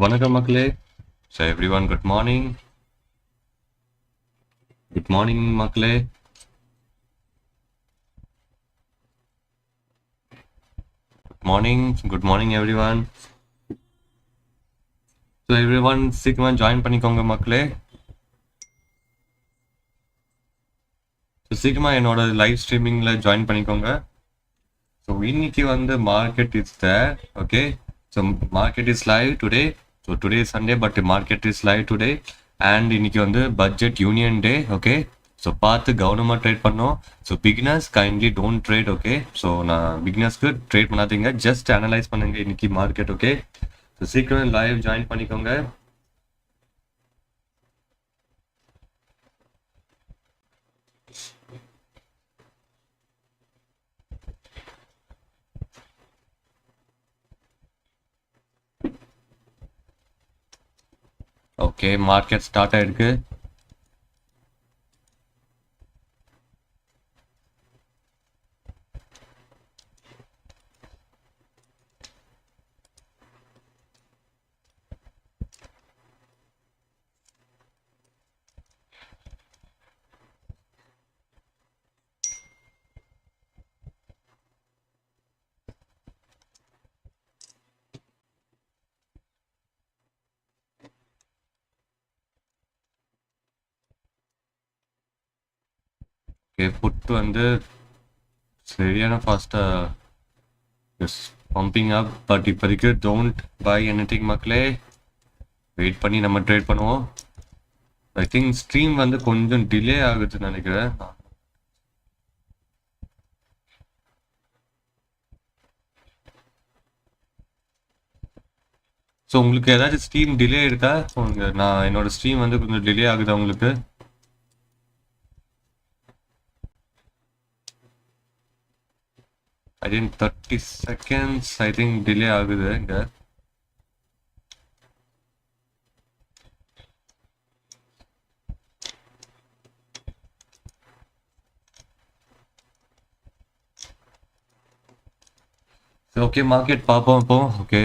வணக்கம் மக்களே. So everyone good morning. Good morning மக்களே. Good morning everyone. So everyone சீக்கிரமாக join பண்ணிக்கோங்க மக்களே. ஸோ சீக்கிரமாக என்னோட லைவ் ஸ்ட்ரீமிங்கில் ஜாயின் பண்ணிக்கோங்க. ஸோ இன்னைக்கு வந்து market is there. Okay, so market is live today. So today Sunday but market is live today. And இன்னைக்கு வந்து budget union day. Okay, so பார்த்து கவனமாக ட்ரேட் பண்ணோம். So beginners kindly don't trade. Okay, so நான் பிகினர்ஸ்க்கு trade பண்ணாதீங்க, just analyse பண்ணுங்க இன்னைக்கு மார்க்கெட். ஓகே, ஸோ சீக்கிரம் லைவ் ஜாயின் பண்ணிக்கோங்க. ஓகே, மார்க்கெட் ஸ்டார்ட் ஆயிருக்கு. ஓகே, புட் வந்து சரியான ஃபாஸ்ட்டாக பம்பிங் அப். பட் இப்போதைக்கு டோன்ட் பை எனிதிங் மக்களே. வெயிட் பண்ணி நம்ம ட்ரேட் பண்ணுவோம். ஐ திங்க் ஸ்ட்ரீம் வந்து கொஞ்சம் டிலே ஆகுதுன்னு நினைக்கிறேன். ஸோ உங்களுக்கு ஏதாச்சும் ஸ்ட்ரீம் டிலே இருக்கா? நான் என்னோட ஸ்ட்ரீம் வந்து கொஞ்சம் டிலே ஆகுதா உங்களுக்கு? I think 30 seconds I think delay ஆகுது இங்கே. ஓகே, மார்க்கெட் பார்ப்போம் இப்போ. Okay,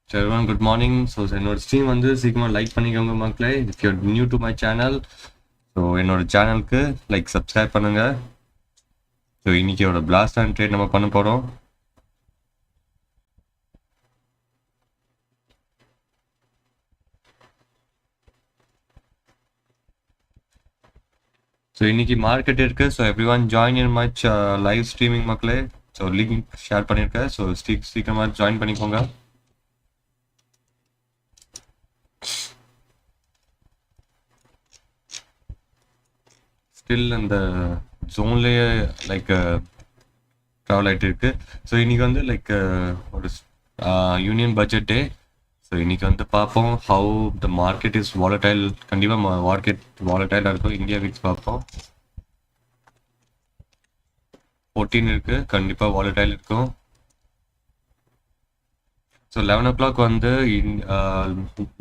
everyone good morning. So என்னோட ஸ்ட்ரீம் வந்து சீக்கிரமாக லைக் பண்ணிக்கோங்க மக்களே. If you new to my channel, so என்னோட சேனலுக்கு லைக் சப்ஸ்கிரைப் பண்ணுங்க. ஸோ இன்னைக்கோட பிளாஸ்ட் அண்ட் ட்ரேட் நம்ம பண்ண போகிறோம். ஸோ இன்னைக்கு மார்க்கெட் இருக்கு. So every one join in much live streaming மக்களே. ஸோ லிங்க் ஷேர் பண்ணியிருக்கேன். ஸோ சீக்கிரமாக ஜாயின் பண்ணிக்கோங்க. ஸ்டில் அந்த ஜோன்லேயே லைக் ட்ராவல் ஆகிட்டு இருக்கு. ஸோ இன்னைக்கு வந்து லைக் ஒரு யூனியன் பட்ஜெட் டே. ஸோ இன்னைக்கு வந்து பார்ப்போம் how the market is volatile. கண்டிப்பாக மார்க்கெட் வாலடைலாக இருக்கும். இந்தியா விக்ஸ் பார்ப்போம். 14 இருக்கு, கண்டிப்பாக வாலடைல் இருக்கும். ஸோ 11 o'clock வந்து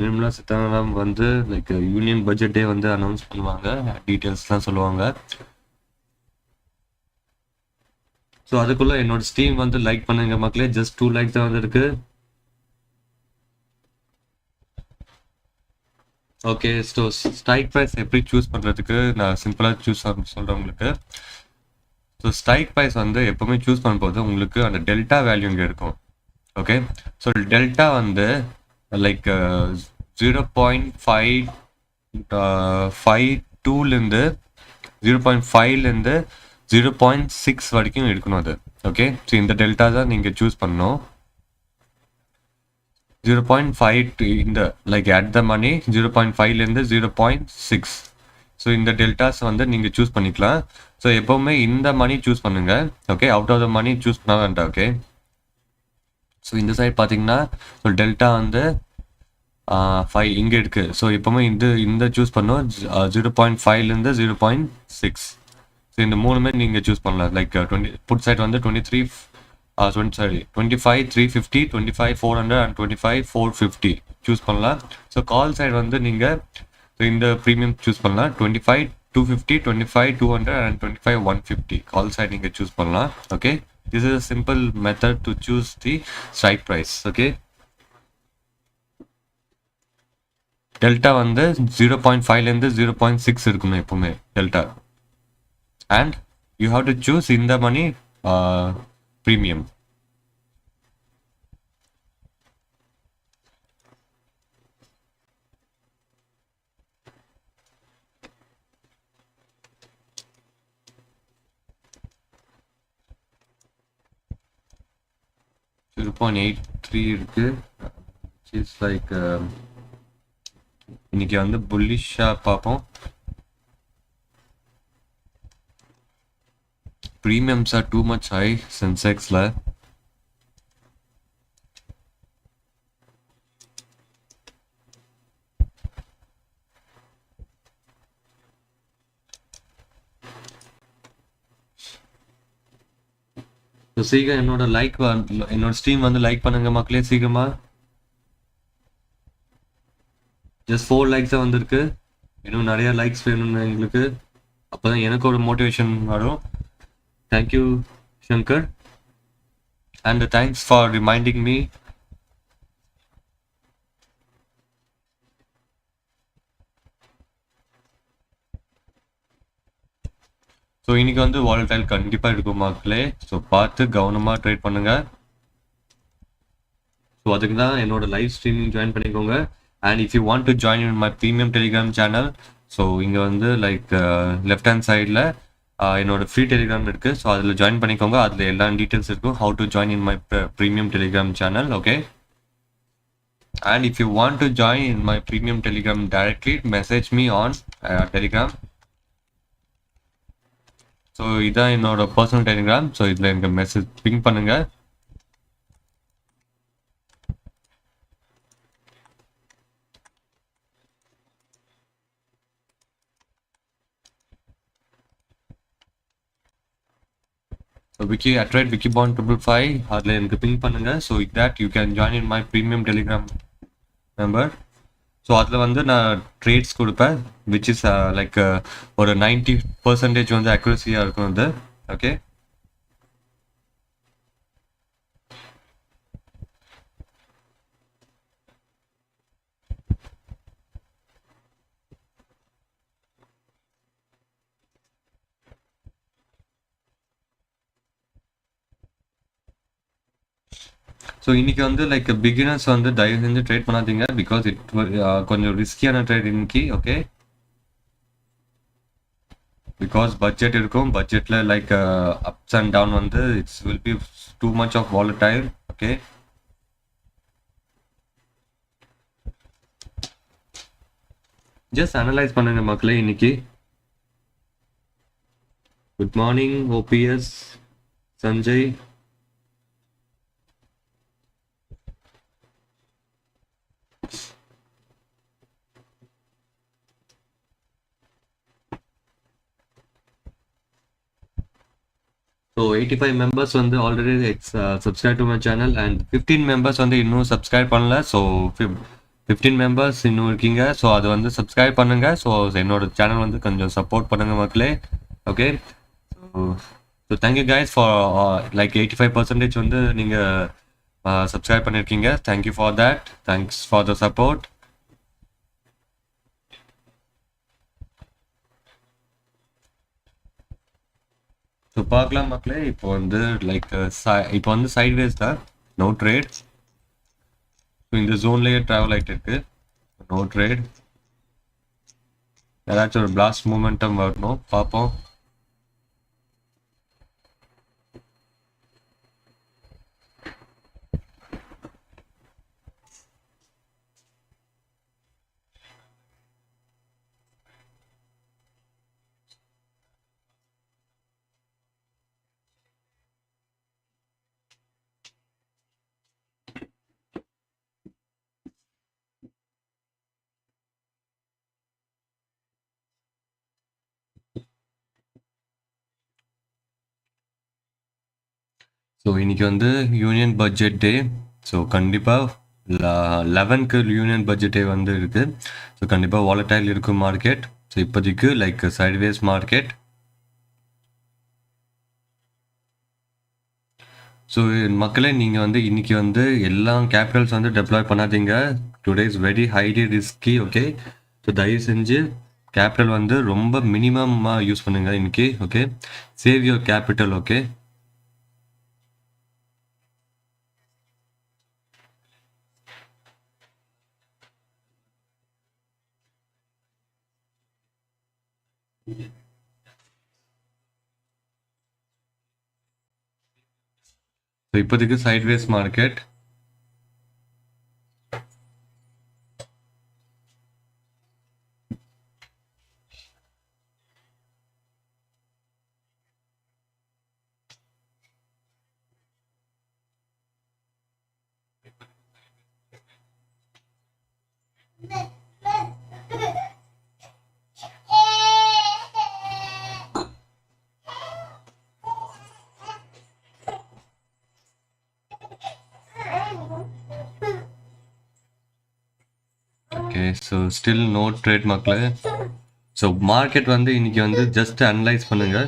நிர்மலா சீதாராமன் வந்து லைக் யூனியன் பட்ஜெட் டே வந்து அனௌன்ஸ் பண்ணுவாங்க, டீட்டெயில்ஸ்லாம் சொல்லுவாங்க. ஸோ அதுக்குள்ளே என்னோட ஸ்ட்ரீம் வந்து லைக் பண்ணுங்க மக்களே. ஜஸ்ட் 2 லைக் தான் வந்துருக்கு. ஓகே, ஸோ ஸ்ட்ரைக் ப்ரைஸ் எப்படி சூஸ் பண்ணுறதுக்கு நான் சிம்பிளாக சொல்கிறேன் உங்களுக்கு. ஸோ ஸ்ட்ரைக் ப்ரைஸ் வந்து எப்போவுமே சூஸ் பண்ணும்போது உங்களுக்கு அந்த டெல்டா வேல்யூ இங்கே இருக்கும். ஓகே, ஸோ டெல்டா வந்து லைக் 0.552லேருந்து 0.5லேருந்து 0.6 வரைக்கும் இருக்கணும் அது. ஓகே, ஸோ இந்த டெல்டா தான் நீங்கள் சூஸ் பண்ணணும். 0.5 இந்த லைக் அட் த மணி 0.5லேருந்து 0.6. ஸோ இந்த டெல்டாஸ் வந்து நீங்கள் சூஸ் பண்ணிக்கலாம். ஸோ எப்போவுமே இந்த மணி சூஸ் பண்ணுங்க. Okay, out of the money choose பண்ண வேண்டாம். ஓகே, ஸோ இந்த சைட் பார்த்தீங்கன்னா ஸோ டெல்டா வந்து 5 இங்கே இருக்குது. ஸோ எப்போவுமே இந்த சூஸ் பண்ணோம் 0.5லேருந்து 0.6. ஸோ இந்த மூணுமே நீங்கள் சூஸ் பண்ணலாம். லைக் புட் சைட் வந்து 25 350, 25 400 அண்ட் 25 450 சூஸ் பண்ணலாம். ஸோ கால் சைடு வந்து நீங்கள் இந்த ப்ரீமியம் சூஸ் பண்ணலாம். 25 250, 25 200 அண்ட் 25 150 கால் சைடு நீங்கள் சூஸ் பண்ணலாம். Okay, This is a simple method to choose the strike price. Okay, delta வந்து 0.5லேருந்து 0.6 இருக்குமே எப்பவுமே delta. And you have to choose இந்த மணி ப்ரீமியம். இருக்கு. இட்ஸ் லைக் இன்னைக்கு வந்து புல்லிஷா பார்ப்போம். Premiums are too much high சென்செக்ஸ்ல. சீக்கிரம் என்னோட ஸ்ட்ரீம் வந்து லைக் பண்ணுங்க மக்களே, சீக்கிரமா. ஜஸ்ட் 4 லைக்ஸ் தான் வந்திருக்கு. இன்னும் நிறைய லைக்ஸ் வேணும்னு எங்களுக்கு, அப்போதான் எனக்கு ஒரு மோட்டிவேஷன் வரும். Thank you Shankar, and thanks for reminding me. So இன்னைக்கு வந்து வாலடைல் கண்டிப்பாக இருக்கும் மக்களே. ஸோ பார்த்து கவனமாக ட்ரேட் பண்ணுங்க. ஸோ அதுக்கு தான் என்னோட லைவ் ஸ்ட்ரீமிங் ஜாயின் பண்ணிக்கோங்க. And if you want to join in my premium Telegram channel, so இங்கே வந்து லைக் லெஃப்ட் ஹேண்ட் சைடில் என்னோட ஃப்ரீ டெலிகிராம் இருக்குது. ஸோ அதில் ஜாயின் பண்ணிக்கோங்க. அதில் எல்லா டீட்டெயில்ஸ் இருக்கும், how to join in my premium Telegram channel. Okay, and if you want to join in my premium telegram directly, message me on telegram. So இதான் என்னோட பர்சனல் டெலிகிராம். ஸோ இதில் எனக்கு message ping பண்ணுங்க. Vicky அட்ரைட் Vicky bond 555 அதில் எனக்கு ping பண்ணுங்க. So that you can join in my premium Telegram member. So அதில் வந்து நான் ட்ரேட்ஸ் கொடுப்பேன், விச் இஸ் லைக் ஒரு 90% வந்து அக்யூரஸியாக இருக்கும் அது. ஓகே, ஸோ இன்னைக்கு வந்து லைக் பிகினர்ஸ் வந்து தயவு செஞ்சு ட்ரேட் பண்ணாதீங்க, பிகாஸ் கொஞ்சம் ரிஸ்கியான ட்ரேட் இன்னைக்கு. ஓகே, பிகாஸ் பட்ஜெட் இருக்கும், பட்ஜெட்டில் லைக் அப்ஸ் அண்ட் டவுன் வந்து it's will be too much of volatile. Okay, just analyse பண்ணுங்க மக்களே இன்னைக்கு. Good morning OPS Sanjay. So 85 members வந்து already subscribe to my channel, and 15 members வந்து இன்னும் சப்ஸ்கிரைப் பண்ணல. ஸோ 15 மெம்பர்ஸ் இன்னும் இருக்கீங்க. ஸோ அது வந்து சப்ஸ்கிரைப் பண்ணுங்க. ஸோ என்னோட சேனல் வந்து கொஞ்சம் சப்போர்ட் பண்ணுங்க மக்களே. Okay, so thank you guys for like 85% வந்து நீங்கள் சப்ஸ்கிரைப் பண்ணியிருக்கீங்க. Thank you for that. Thanks for the support. So பார்க்கலாம் மக்களே. இப்போ வந்து லைக் இப்போ வந்து சைட்வேஸ் தான், நோ ட்ரேட். ஸோ இந்த ஜோன்லேயே ட்ராவல் ஆகிட்டு இருக்கு, நோ ட்ரேட். ஏதாச்சும் ஒரு பிளாஸ்ட் மூமெண்டம் வரணும், பார்ப்போம். ஸோ இன்னைக்கு வந்து யூனியன் பட்ஜெட் டே. ஸோ கண்டிப்பாக 11க்கு யூனியன் பட்ஜெட் டே வந்து இருக்குது. ஸோ கண்டிப்பாக வாலடைல் இருக்கும் மார்க்கெட். ஸோ இப்போதைக்கு லைக் சைட்வேஸ் மார்க்கெட். ஸோ மக்களே நீங்கள் வந்து இன்னைக்கு வந்து எல்லா கேபிட்டல்ஸ் வந்து டெப்ளாய் பண்ணாதீங்க. Today is very highly risky. Okay, so தயவு செஞ்சு கேபிட்டல் வந்து ரொம்ப மினிமமாக யூஸ் பண்ணுங்க இன்னைக்கு. Okay, save your capital. Okay, so இப்போதைக்கு sideways market. Okay, so still no trade மக்களே. ஸோ மார்க்கெட் வந்து இன்னைக்கு வந்து ஜஸ்ட் அனலைஸ் பண்ணுங்க.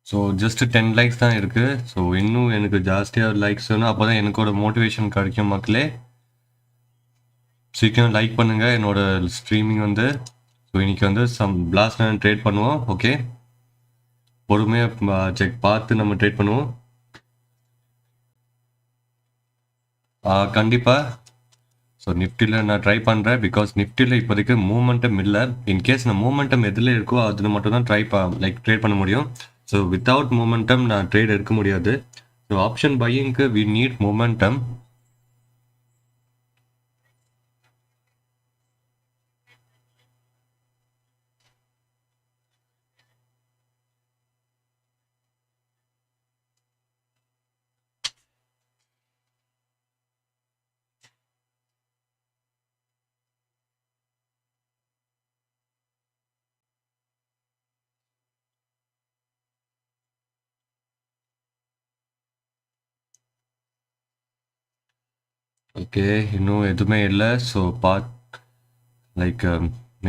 ஸோ ஜஸ்ட் 10 லைக்ஸ் தான் இருக்குது. ஸோ இன்னும் எனக்கு ஜாஸ்தியாக லைக்ஸ் வேணும், அப்போ தான் எனக்கோட மோட்டிவேஷன் கிடைக்கும் மக்களே. சீக்கிரம் லைக் பண்ணுங்கள் என்னோட ஸ்ட்ரீமிங் வந்து. ஸோ இன்னைக்கு வந்து பிளாஸ்ட் ட்ரேட் பண்ணுவோம். ஓகே, பொறுமையாக செக் பார்த்து நம்ம ட்ரேட் பண்ணுவோம். கண்டிப்பாக. ஸோ நிஃப்டியில் நான் ட்ரை பண்ணுறேன், பிகாஸ் நிஃப்டியில் இப்போதைக்கு மூமெண்டம் இல்லை. இன்கேஸ் நான் மூமெண்டம் எதில் இருக்கோ அதில் மட்டும் தான் ட்ரேட் பண்ண முடியும். ஸோ வித்தவுட் மூமெண்டம் நான் ட்ரேட் எடுக்க முடியாது. ஸோ ஆப்ஷன் பையிங்க்கு வி நீட் மூமெண்டம். ஓகே, இன்னும் எதுவுமே இல்லை. ஸோ லைக்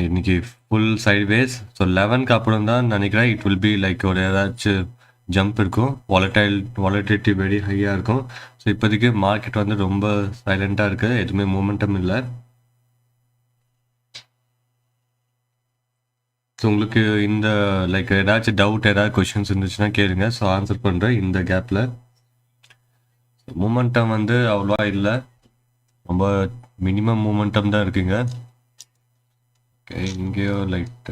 இன்னைக்கு ஃபுல் சைட்வேஸ். ஸோ 11க்கு அப்புறம் தான் நினைக்கிறேன் இட் வில் பி லைக் ஒரு ஏதாச்சும் ஜம்ப் இருக்கும். வாலட்டிலிட்டி வெரி ஹையாக இருக்கும். ஸோ இப்போதைக்கு மார்க்கெட் வந்து ரொம்ப சைலண்ட்டாக இருக்குது, எதுவுமே மூமெண்டம் இல்லை. ஸோ உங்களுக்கு இந்த லைக் ஏதாச்சும் டவுட், ஏதாவது கொஷின்ஸ் இருந்துச்சுன்னா கேளுங்க. ஸோ ஆன்சர் பண்ணுறேன் இந்த கேப்பில். மூமெண்டம் வந்து அவ்வளோவா இல்லை, ரொம்ப மினிமம் மூமெண்டம் தான் இருக்குங்க. ஓகே, இங்கேயோ லைக்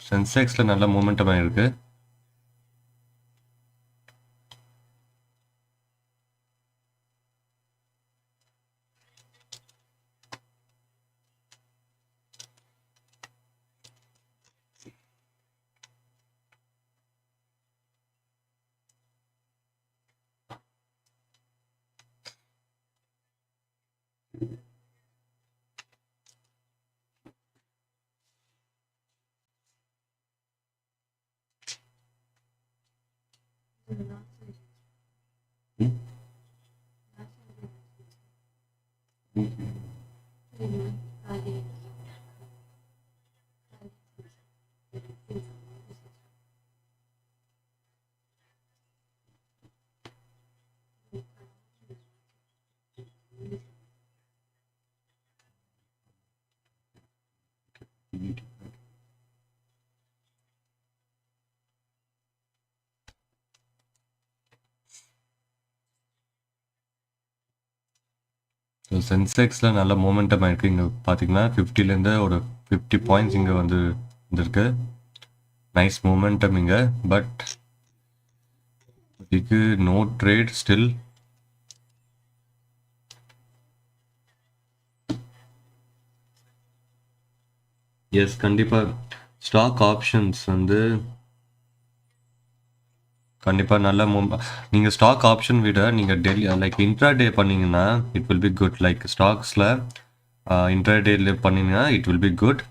சென்செக்ஸில் நல்ல மூமெண்டம் ஆகிருக்கு. சென்செக்ஸில் நல்ல மோமெண்டம் ஆயிருக்கு. இங்கே பார்த்தீங்கன்னா 50லேருந்து ஒரு 50 பாயிண்ட்ஸ் இங்கே வந்து வந்திருக்கு. நைஸ் மோமெண்டம் இங்கே. பட் இதுக்கு நோ ட்ரேட் ஸ்டில். எஸ், கண்டிப்பாக ஸ்டாக் ஆப்ஷன்ஸ் வந்து கண்டிப்பாக நல்ல நீங்கள் ஸ்டாக் ஆப்ஷன் விட நீங்கள் டெய்லி லைக் இன்ட்ராடே பண்ணிங்கன்னா it will be good. Like ஸ்டாக்ஸில் இன்ட்ராடேல பண்ணிங்கன்னா it will be good.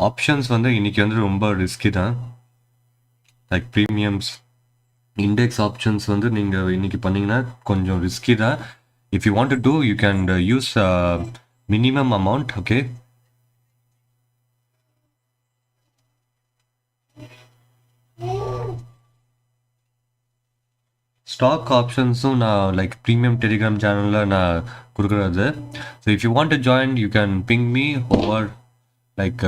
Options வந்து இன்னைக்கு வந்து ரொம்ப ரிஸ்கி தான். லைக் ப்ரீமியம்ஸ் இண்டெக்ஸ் ஆப்ஷன்ஸ் வந்து நீங்கள் இன்னைக்கு பண்ணீங்கன்னா கொஞ்சம் ரிஸ்கி தான். If you want to do you can use minimum amount. Okay, stock ஆப்ஷன்ஸும் நான் லைக் ப்ரீமியம் டெலிகிராம் சேனலில் நான் கொடுக்குறது. So if you want to join you can ping me over like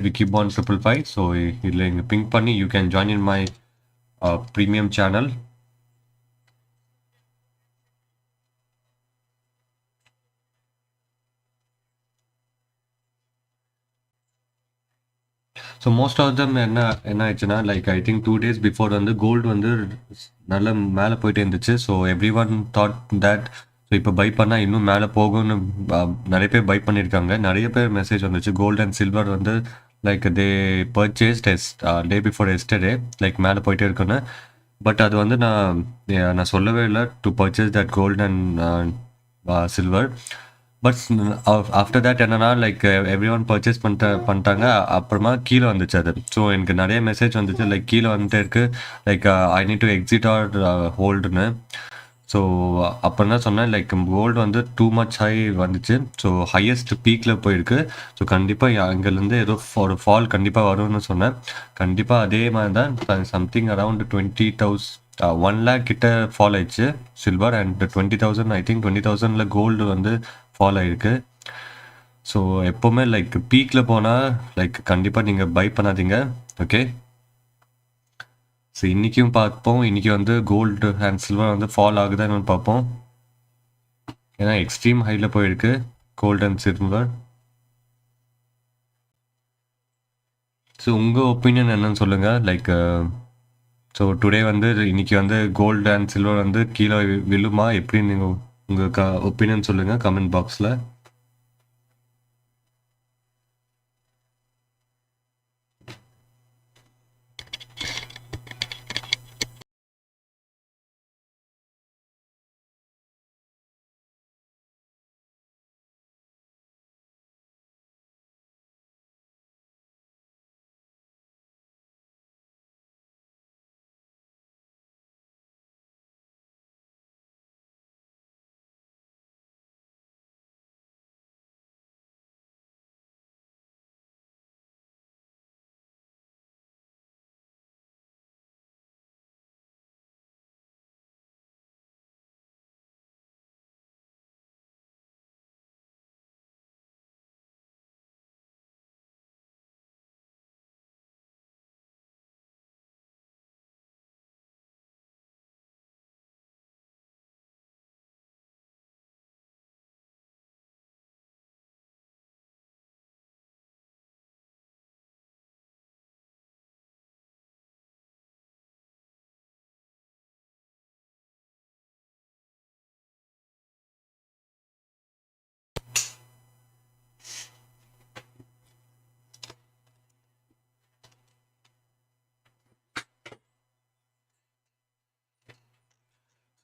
@wikibond555. So இதில் இங்கே பிங் பண்ணி you can join in my premium channel. So most of them என்ன ஆயிடுச்சுன்னா like I think 2 days before வந்து gold வந்து நல்ல மேலே போயிட்டு இருந்துச்சு. So every one thought that so இப்போ பை பண்ணால் இன்னும் மேலே போகும்னு நிறைய பேர் பை பண்ணியிருக்காங்க. நிறைய பேர் மெசேஜ் வந்துச்சு கோல்டு அண்ட் சில்வர் வந்து like they purchased day before yesterday like மேலே போயிட்டே இருக்குன்னு. பட் அது வந்து நான் சொல்லவே இல்லை to purchase that gold and silver. But after that என்னன்னா லைக் எவ்ரி ஒன் பர்ச்சேஸ் பண்ணிட்டாங்க. அப்புறமா கீழே வந்துச்சு அது. ஸோ எனக்கு நிறைய மெசேஜ் வந்துச்சு லைக் கீழே வந்துட்டு இருக்கு like I need to exit or ஹோல்டுன்னு. ஸோ அப்போ தான் சொன்னேன் லைக் கோல்டு வந்து டூ மச் ஹை வந்துச்சு. ஸோ ஹையஸ்ட் பீக்கில் போயிருக்கு. ஸோ கண்டிப்பாக அங்கேருந்து ஏதோ ஒரு ஃபால் கண்டிப்பாக வரும்னு சொன்னேன். கண்டிப்பாக அதே மாதிரி தான் சம்திங் அரவுண்ட் 1 lakh கிட்ட ஃபால் ஆயிடுச்சு சில்வர். அண்ட் 20,000 ஐ திங்க் 20,000ல கோல்டு வந்து ஃபால் ஆகிருக்கு. ஸோ எப்போவுமே லைக் பீக்கில் போனால் லைக் கண்டிப்பாக நீங்கள் பை பண்ணாதீங்க. ஓகே, ஸோ இன்றைக்கும் பார்ப்போம். இன்றைக்கி வந்து கோல்டு அண்ட் சில்வர் வந்து ஃபால் ஆகுதான்னு பார்ப்போம். ஏன்னா எக்ஸ்ட்ரீம் ஹையில் போயிருக்கு கோல்டு அண்ட் சில்வர். ஸோ உங்கள் ஒப்பீனியன் என்னன்னு சொல்லுங்கள். லைக் ஸோ டுடே வந்து இன்றைக்கி வந்து கோல்டு அண்ட் சில்வர் வந்து கீழே விழுமா எப்படின்னு நீங்கள் உங்கள் ஒப்பீனியன் சொல்லுங்கள் கமெண்ட் பாக்ஸில்.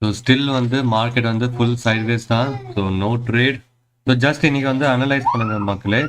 ஸோ ஸ்டில் வந்து மார்க்கெட் வந்து ஃபுல் சைட்வேஸ் தான். So no trade. So just இன்னைக்கு வந்து அனலைஸ் பண்ணுங்க மக்களே.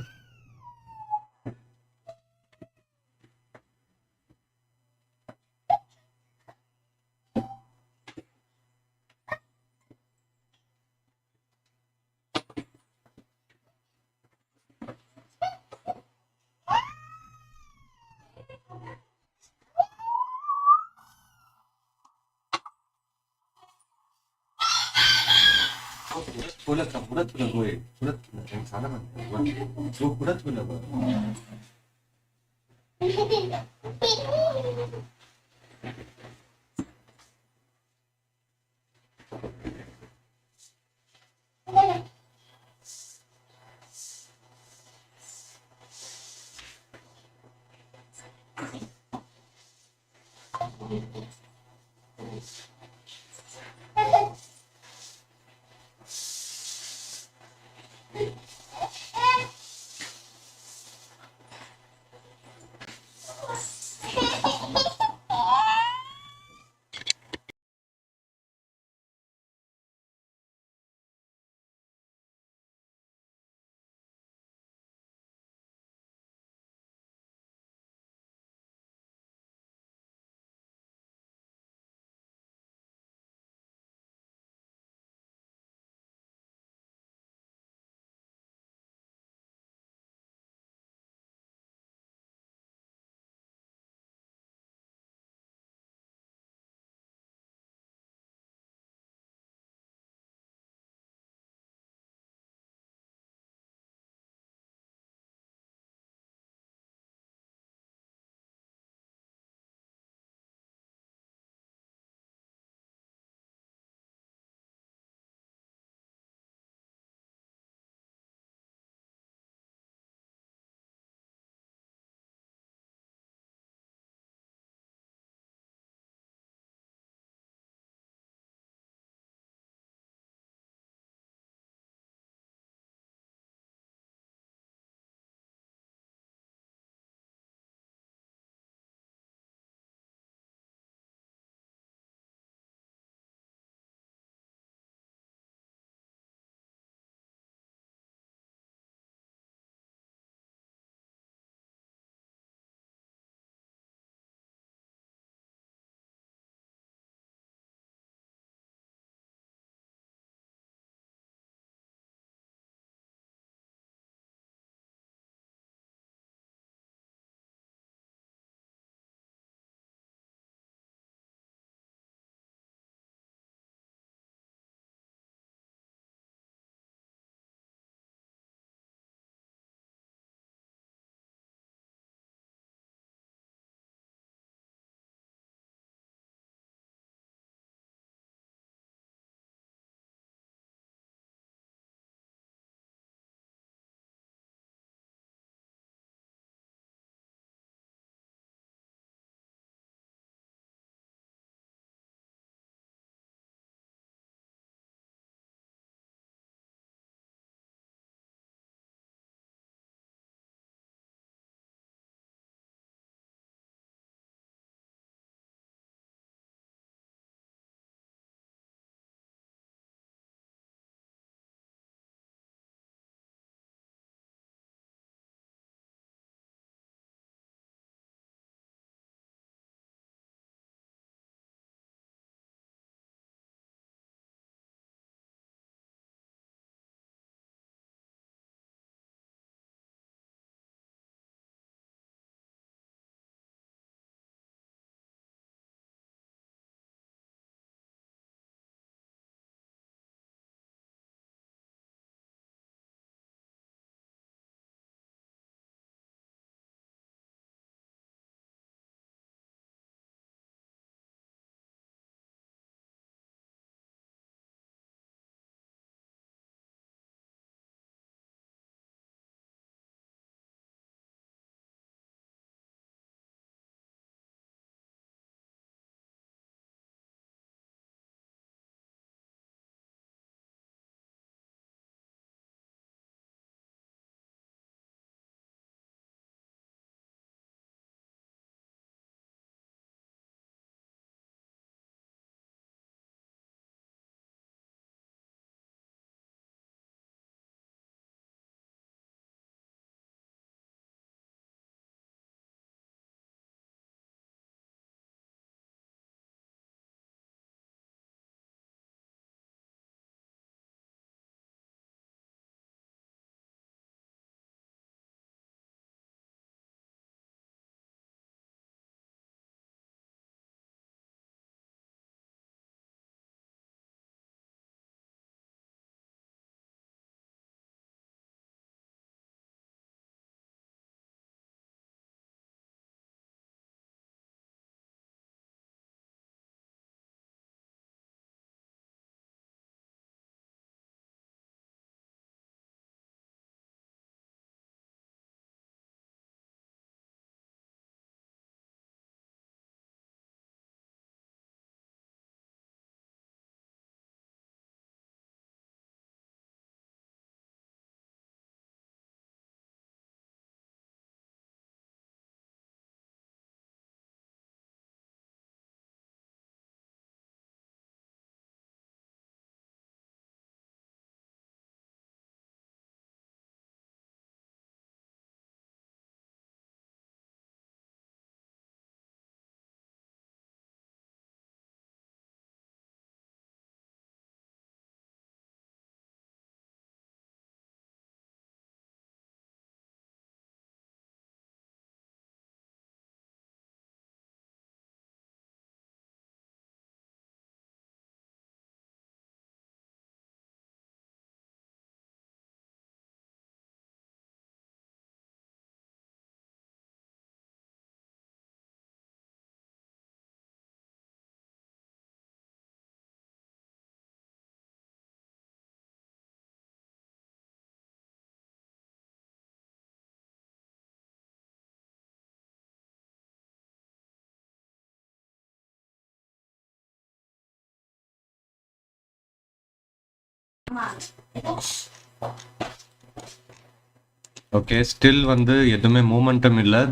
ஓகே, ஸ்டில் வந்து எதுவுமே மூமெண்டம் இல்லை.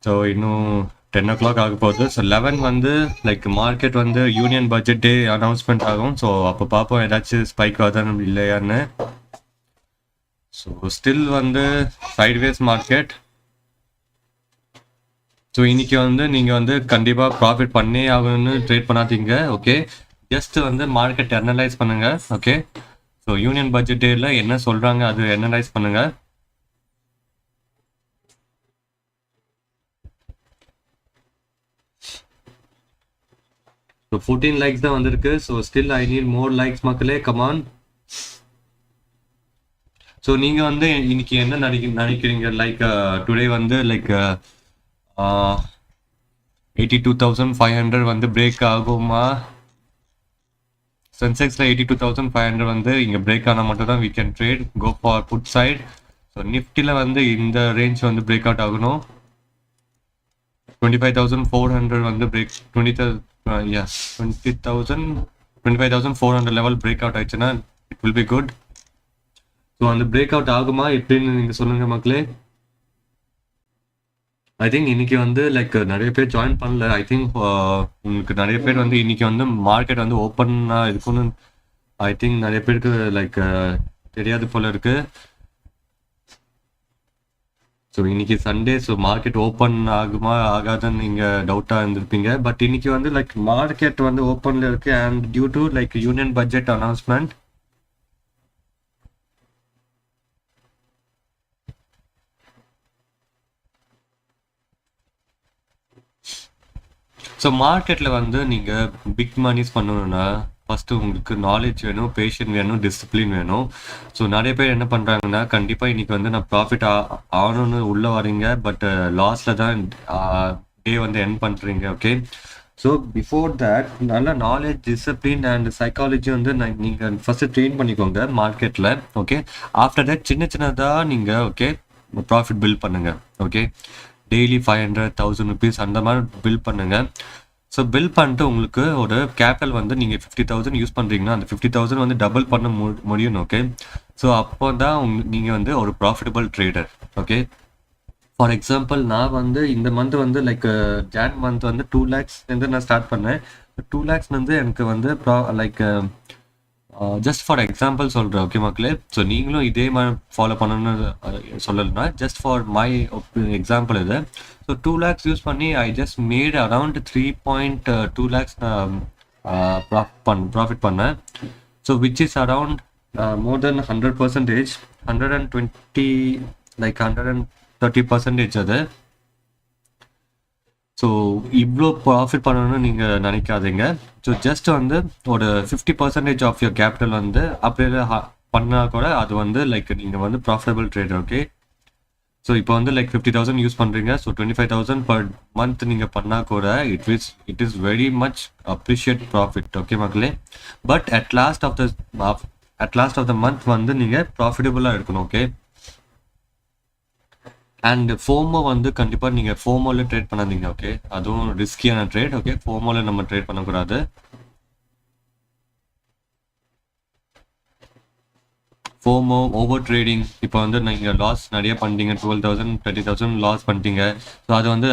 ஸோ இன்னும் 10 o'clock ஆக போகுது. ஸோ 11 வந்து லைக் மார்க்கெட் வந்து யூனியன் பட்ஜெட் டே அனௌன்ஸ்மெண்ட் ஆகும். ஸோ அப்போ பார்ப்போம் ஏதாச்சும் ஸ்பைக் ஆகுதா இல்லையான்னு. ஸோ ஸ்டில் வந்து சைட்வேஸ் மார்க்கெட். ஸோ இன்னைக்கு வந்து நீங்கள் வந்து கண்டிப்பாக ப்ராஃபிட் பண்ணே ஆகணும்னு ட்ரேட் பண்ணாதீங்க. ஓகே, ஜஸ்ட் வந்து மார்க்கெட் அனலைஸ் பண்ணுங்க. ஓகே, ஸோ யூனியன் பட்ஜெட் டேல என்ன சொல்கிறாங்க அது அனலைஸ் பண்ணுங்க. ஸோ 14 லைக்ஸ் தான் வந்திருக்கு. So still I need more likes மக்களே, கமான். ஸோ நீங்கள் வந்து இன்னைக்கு என்ன நினைக்கிறீங்க? லைக் டுடே வந்து லைக் 82,500 வந்து பிரேக் ஆகுமா? சென்செக்ஸில் 82,500 வந்து இங்கே பிரேக் ஆனால் மட்டும் தான் we can trade go for put side. So நிஃப்டியில் வந்து இந்த ரேஞ்ச் வந்து பிரேக் அவுட் ஆகணும். 25,400 வந்து பிரேக் 25,400 லெவல் பிரேக் அவுட் ஆயிடுச்சுன்னா it will be good. So அந்த பிரேக் அவுட் ஆகுமா எப்படின்னு நீங்கள் சொல்லுங்கள் மக்களே. ஐ திங்க் இன்னைக்கு வந்து லைக் நிறைய பேர் ஜாயின் பண்ணல. ஐ திங்க் உங்களுக்கு நிறைய பேர் வந்து இன்னைக்கு வந்து மார்க்கெட் வந்து ஓப்பனாக இருக்குன்னு ஐ திங்க் நிறைய பேருக்கு லைக் தெரியாது போல இருக்கு. ஸோ இன்னைக்கு சண்டே, ஸோ மார்க்கெட் ஓப்பன் ஆகுமா ஆகாதுன்னு நீங்கள் டவுட்டாக இருந்திருப்பீங்க. பட் இன்னைக்கு வந்து லைக் மார்க்கெட் வந்து ஓப்பனில் இருக்கு and due to like union budget announcement. So மார்க்கெட்டில் வந்து நீங்கள் பிக் மணிஸ் பண்ணணுன்னா ஃபஸ்ட்டு உங்களுக்கு நாலேஜ் வேணும், பேஷன் வேணும், டிசிப்ளின் வேணும். ஸோ நிறைய பேர் என்ன பண்ணுறாங்கன்னா கண்டிப்பாக இன்றைக்கி வந்து நான் ப்ராஃபிட் ஆகணும்னு உள்ளே வரீங்க, பட் லாஸில் தான் டே வந்து என் பண்ணுறீங்க. ஓகே, ஸோ பிஃபோர் தேட் நல்ல நாலேஜ், டிசிப்ளின் அண்ட் சைக்காலஜி வந்து நீங்கள் ஃபஸ்ட்டு ட்ரெயின் பண்ணிக்கோங்க மார்க்கெட்டில். ஓகே, ஆஃப்டர் தட் சின்ன சின்னதாக நீங்கள் ஓகே ப்ராஃபிட் பில்ட் பண்ணுங்கள். ஓகே, டெய்லி 500, 1000 ருபீஸ் அந்த மாதிரி பில் பண்ணுங்க. ஸோ பில் பண்ணிட்டு உங்களுக்கு ஒரு கேபிட்டல் வந்து நீங்கள் 50,000 யூஸ் பண்ணுறீங்கன்னா அந்த 50,000 வந்து டபுள் பண்ண முடியும். ஓகே, ஸோ அப்போ தான் நீங்கள் வந்து ஒரு profitable trader. Okay, for example நான் வந்து இந்த மந்த் வந்து லைக் ஜான் மந்த் வந்து 2 lakhs நான் ஸ்டார்ட் பண்ணேன். 2 lakhs வந்து எனக்கு வந்து லைக் ஜஸ்ட் ஃபார் எக்ஸாம்பிள் சொல்கிறேன். ஓகே மக்களே, ஸோ நீங்களும் இதே மாதிரி ஃபாலோ பண்ணணும்னு சொல்லலைன்னா ஜஸ்ட் ஃபார் மை எக்ஸாம்பிள் இது. ஸோ 2 lakhs யூஸ் பண்ணி I just made around 3.2 lakhs profit பண்ணேன். So which is around more then 100%, 120 like 130% அது. ஸோ இவ்வளோ ப்ராஃபிட் பண்ணணும்னு நீங்கள் நினைக்காதீங்க. ஸோ ஜஸ்ட் வந்து ஒரு 50% ஆஃப் யுவர் கேபிட்டல் வந்து அப்படியே பண்ணால் கூட அது வந்து லைக் நீங்கள் வந்து ப்ராஃபிட்டபிள் ட்ரேடர். ஓகே, ஸோ இப்போ வந்து லைக் 50,000 யூஸ் பண்ணுறீங்க. ஸோ 25,000 பர் மந்த் நீங்கள் பண்ணால் கூட it is very much appreciate profit. Okay மக்களே, but at last of the month வந்து நீங்கள் ப்ராஃபிட்டபுளாக இருக்கணும். ஓகே, அண்ட் ஃபோமோ வந்து கண்டிப்பாக நீங்கள் ஃபோமோவில் ட்ரேட் பண்ணாதீங்க. ஓகே, அதுவும் ரிஸ்கியான ட்ரேட். ஓகே, ஃபோமோவில் நம்ம ட்ரேட் பண்ணக்கூடாது. FM, over trading. இப்போ வந்து நீங்கள் லாஸ் நிறைய பண்ணிட்டீங்க, 12,000, 30,000 லாஸ் பண்ணிட்டீங்க. ஸோ அது வந்து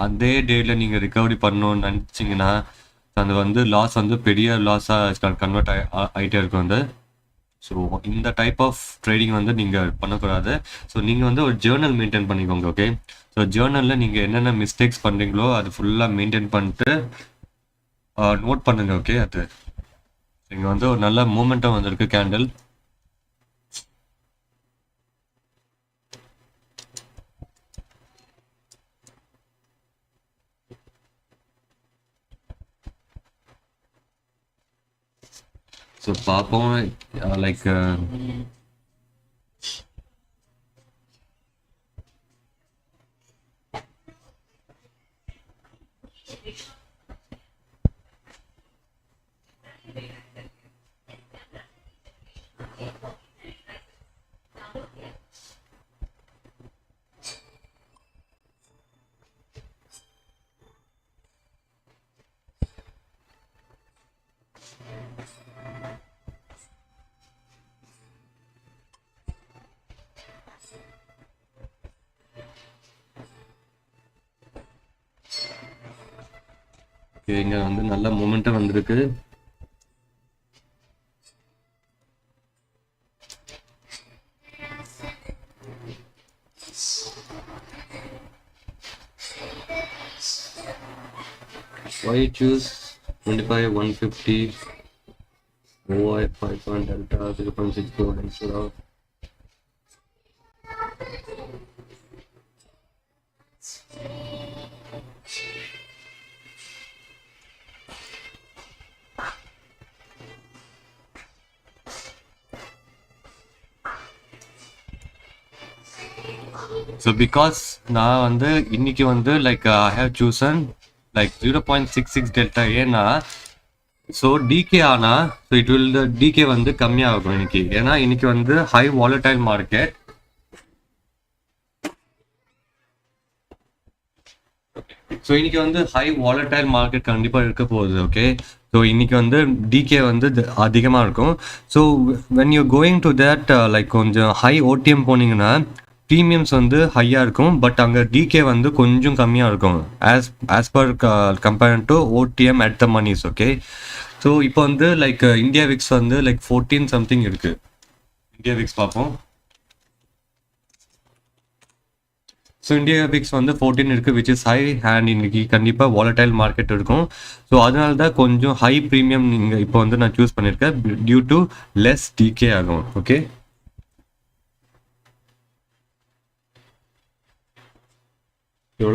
அதே டேயில் நீங்கள் ரிகவரி பண்ணணும்னு நினச்சிங்கன்னா அது வந்து லாஸ் வந்து பெரிய லாஸாக கன்வெர்ட் ஆகிட்டே இருக்கும் வந்து. ஸோ இந்த டைப் ஆஃப் ட்ரேடிங் வந்து நீங்கள் பண்ணக்கூடாது. ஸோ நீங்கள் வந்து ஒரு ஜேர்னல் மெயின்டைன் பண்ணிக்கோங்க. ஓகே, ஸோ ஜேர்னலில் நீங்கள் என்னென்ன மிஸ்டேக்ஸ் பண்ணுறீங்களோ அது ஃபுல்லாக மெயின்டைன் பண்ணிட்டு நோட் பண்ணுங்க. ஓகே, அது இங்கே வந்து ஒரு நல்ல மூமெண்ட்டாக வந்திருக்கு கேண்டில். ஸோ பார்ப்போம் லைக் இங்க வந்து நல்ல மொமெண்டம் வந்திருக்கு. Why choose 25 150 OI 5 delta 0.64 instead of so because நான் வந்து இன்னைக்கு வந்து like I have chosen like 0.66 delta ஏன்னா ஸோ டிகே ஆனா ஸோ இட் வில் டிகே வந்து கம்மியாகும் இன்னைக்கு, ஏன்னா இன்னைக்கு வந்து ஹை வாலடைல் மார்க்கெட். ஸோ இன்னைக்கு வந்து ஹை வாலடைல் மார்க்கெட் கண்டிப்பாக இருக்க போகுது. ஓகே, ஸோ இன்னைக்கு வந்து டிகே வந்து அதிகமாக இருக்கும். So when you going to that like கொஞ்சம் ஹை ஓடிஎம் போனீங்கன்னா ப்ரீமியம்ஸ் வந்து ஹையாக இருக்கும், பட் அங்கே டிகே வந்து கொஞ்சம் கம்மியாக இருக்கும் as per compared to OTM at the Mani's. Okay, so இப்போ வந்து லைக் இந்தியா விக்ஸ் வந்து லைக் 14 சம்திங் இருக்கு. இந்தியா விக்ஸ் பார்ப்போம். ஸோ இந்தியா விக்ஸ் வந்து 14 இருக்குது, விச் இஸ் ஹை அண்ட் இன்னைக்கு கண்டிப்பாக வாலடைல் மார்க்கெட் இருக்கும். ஸோ அதனால தான் கொஞ்சம் ஹை ப்ரீமியம் நீங்கள் இப்போ வந்து நான் சூஸ் பண்ணியிருக்கேன் டியூ டு லெஸ் டிகே ஆகும். Okay,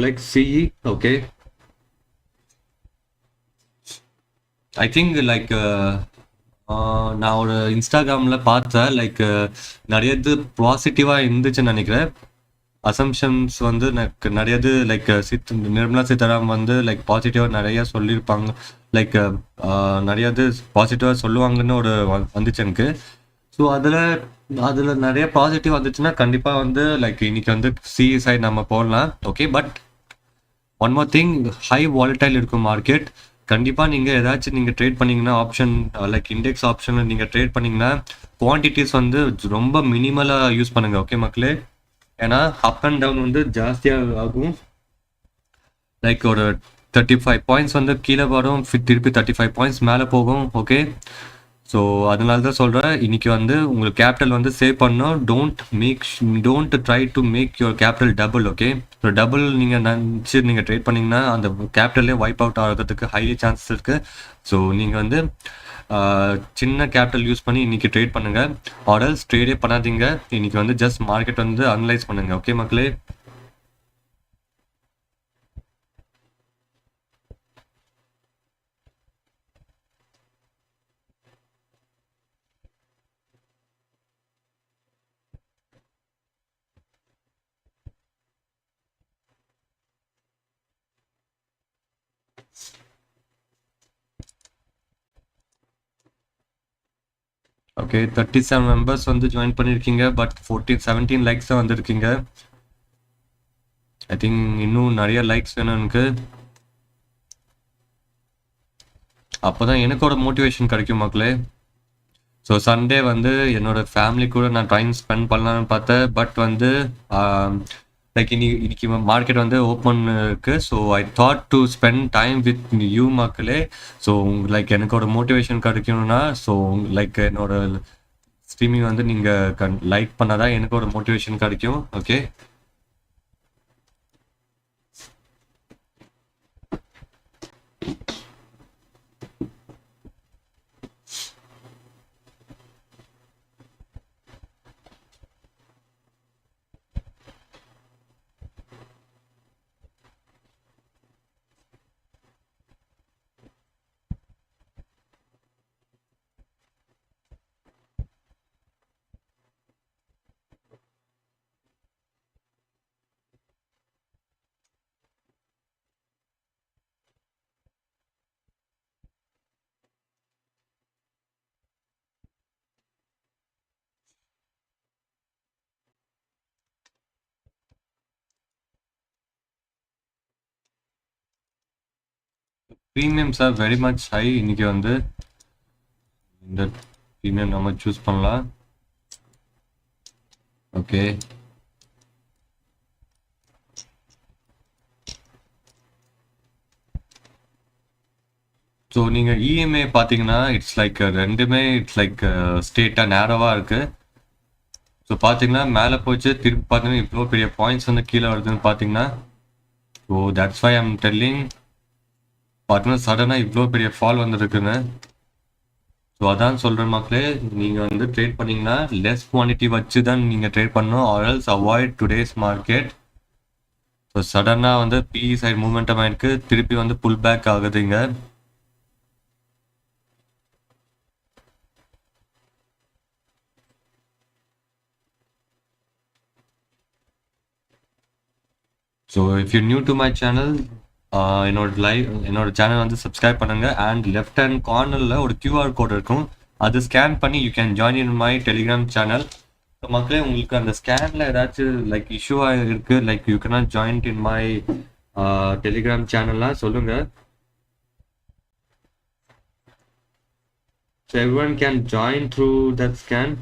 like CE. ஓகே, ஐ திங்க் லைக் நான் ஒரு இன்ஸ்டாகிராமில் பார்த்தேன் லைக் நிறையது பாசிட்டிவாக இருந்துச்சுன்னு நினைக்கிறேன். அசம்ஷன்ஸ் வந்து எனக்கு நிறையது லைக் நிர்மலா சீதாராமன் வந்து லைக் பாசிட்டிவாக நிறைய சொல்லியிருப்பாங்க, லைக் நிறையது பாசிட்டிவாக சொல்லுவாங்கன்னு ஒரு வந்துச்சு எனக்கு. ஸோ அதில் நிறைய பாசிட்டிவ் வந்துச்சுன்னா கண்டிப்பாக வந்து லைக் இன்னைக்கு வந்து சிஇ சைட் நம்ம போடலாம். Okay, but one more thing, high volatile இருக்கும் மார்க்கெட். கண்டிப்பாக நீங்கள் ஏதாச்சும் நீங்கள் ட்ரேட் பண்ணிங்கன்னா ஆப்ஷன் லைக் இண்டெக்ஸ் ஆப்ஷனில் நீங்கள் ட்ரேட் பண்ணிங்கன்னா குவான்டிட்டிஸ் வந்து ரொம்ப மினிமலாக யூஸ் பண்ணுங்கள். ஓகே மக்களே, ஏன்னா அப் அண்ட் டவுன் வந்து ஜாஸ்தியாக ஆகும். லைக் ஒரு 35 பாயிண்ட்ஸ் வந்து கீழே வரும், திருப்பி 35 பாயிண்ட்ஸ் மேலே போகும். ஓகே, ஸோ அதனால தான் சொல்கிறேன், இன்னைக்கு வந்து உங்களுக்கு கேபிட்டல் வந்து சேவ் பண்ணணும். Don't try to make your capital double. Okay, so double நீங்கள் நினச்சி நீங்கள் ட்ரேட் பண்ணிங்கன்னா அந்த கேபிட்டலே வைப் அவுட் ஆகிறதுக்கு ஹை சான்சஸ் இருக்குது. ஸோ நீங்கள் வந்து சின்ன கேபிட்டல் யூஸ் பண்ணி இன்னைக்கு ட்ரேட் பண்ணுங்கள், ஆர்டர்ஸ் ட்ரேடே பண்ணாதீங்க. இன்னைக்கு வந்து ஜஸ்ட் மார்க்கெட் வந்து அனலைஸ் பண்ணுங்கள். ஓகே மக்களே, ஓகே 37 மெம்பர்ஸ் வந்து ஜாயின் பண்ணியிருக்கீங்க, பட் 17 லைக்ஸ் தான் வந்திருக்கீங்க. ஐ திங்க் இன்னும் நிறைய லைக்ஸ் வேணும் எனக்கு, அப்போ தான் எனக்கோட மோட்டிவேஷன் கிடைக்கும் மக்களே. ஸோ சண்டே வந்து என்னோட ஃபேமிலி கூட நான் டைம் ஸ்பெண்ட் பண்ணலான்னு பார்த்தேன், பட் வந்து லைக் இன்னைக்கு மார்க்கெட் வந்து ஓப்பன் இருக்குது. So I thought to spend time with you மக்களே. ஸோ லைக் எனக்கு ஒரு மோட்டிவேஷன் கிடைக்கணும்னா ஸோ லைக் என்னோட ஸ்ட்ரீமிங் வந்து நீங்கள் லைக் பண்ணாதான் எனக்கு ஒரு மோட்டிவேஷன் கிடைக்கும். Okay, premiums are very much high. இன்னைக்கு வந்து இந்த ப்ரீமியம் நம்ம சூஸ் பண்ணலாம். ஓகே, ஸோ நீங்கள் இஎம்ஐ பார்த்தீங்கன்னா இட்ஸ் லைக் ரெண்டுமே இட்ஸ் லைக் ஸ்ட்ரெயிட்டாக நேரோவாக இருக்குது. ஸோ பார்த்தீங்கன்னா மேலே போச்சு, திருப்பி பார்த்தீங்கன்னா இவ்வளோ பெரிய பாயிண்ட்ஸ் வந்து கீழே வருதுன்னு பார்த்தீங்கன்னா, so that's why I'm telling. பார்த்தீங்கன்னா சடனாக இவ்வளோ பெரிய ஃபால் வந்துருக்குங்க. ஸோ அதான் சொல்கிற மக்களே, நீங்கள் வந்து ட்ரேட் பண்ணிங்கன்னா லெஸ் குவான்டிட்டி வச்சு தான் நீங்கள் ட்ரேட் பண்ணணும், or else avoid today's market. So சடனாக வந்து பிஇ சைடு மூமெண்டம் ஆயிருக்கு, திருப்பி வந்து புல் பேக் ஆகுதுங்க. So if you new to my channel, என்னோட சேனல் வந்து சப்ஸ்கிரைப் பண்ணுங்க. அண்ட் லெஃப்ட் ஹேண்ட் கார்னரில் ஒரு கியூஆர் கோட் இருக்கும், அது ஸ்கேன் பண்ணி you can join in my Telegram channel. So மக்களே, உங்களுக்கு அந்த ஸ்கேனில் ஏதாச்சும் லைக் இஷ்யூவாக இருக்குது, like you cannot join in my Telegram சேனல்லாம் சொல்லுங்கள். So every one can join through that scan.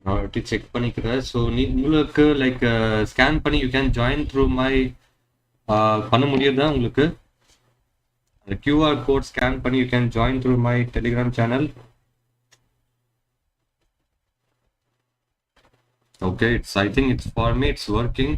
நான் ஒட்டி செக் பண்ணிக்கிறேன். ஸோ உங்களுக்கு லைக் ஸ்கேன் பண்ணி you can join through my பண்ண முடியுதா உங்களுக்கு? அந்த கியூஆர் கோட் ஸ்கேன் பண்ணி you can join through my Telegram channel. Okay, I think it's for me, it's working.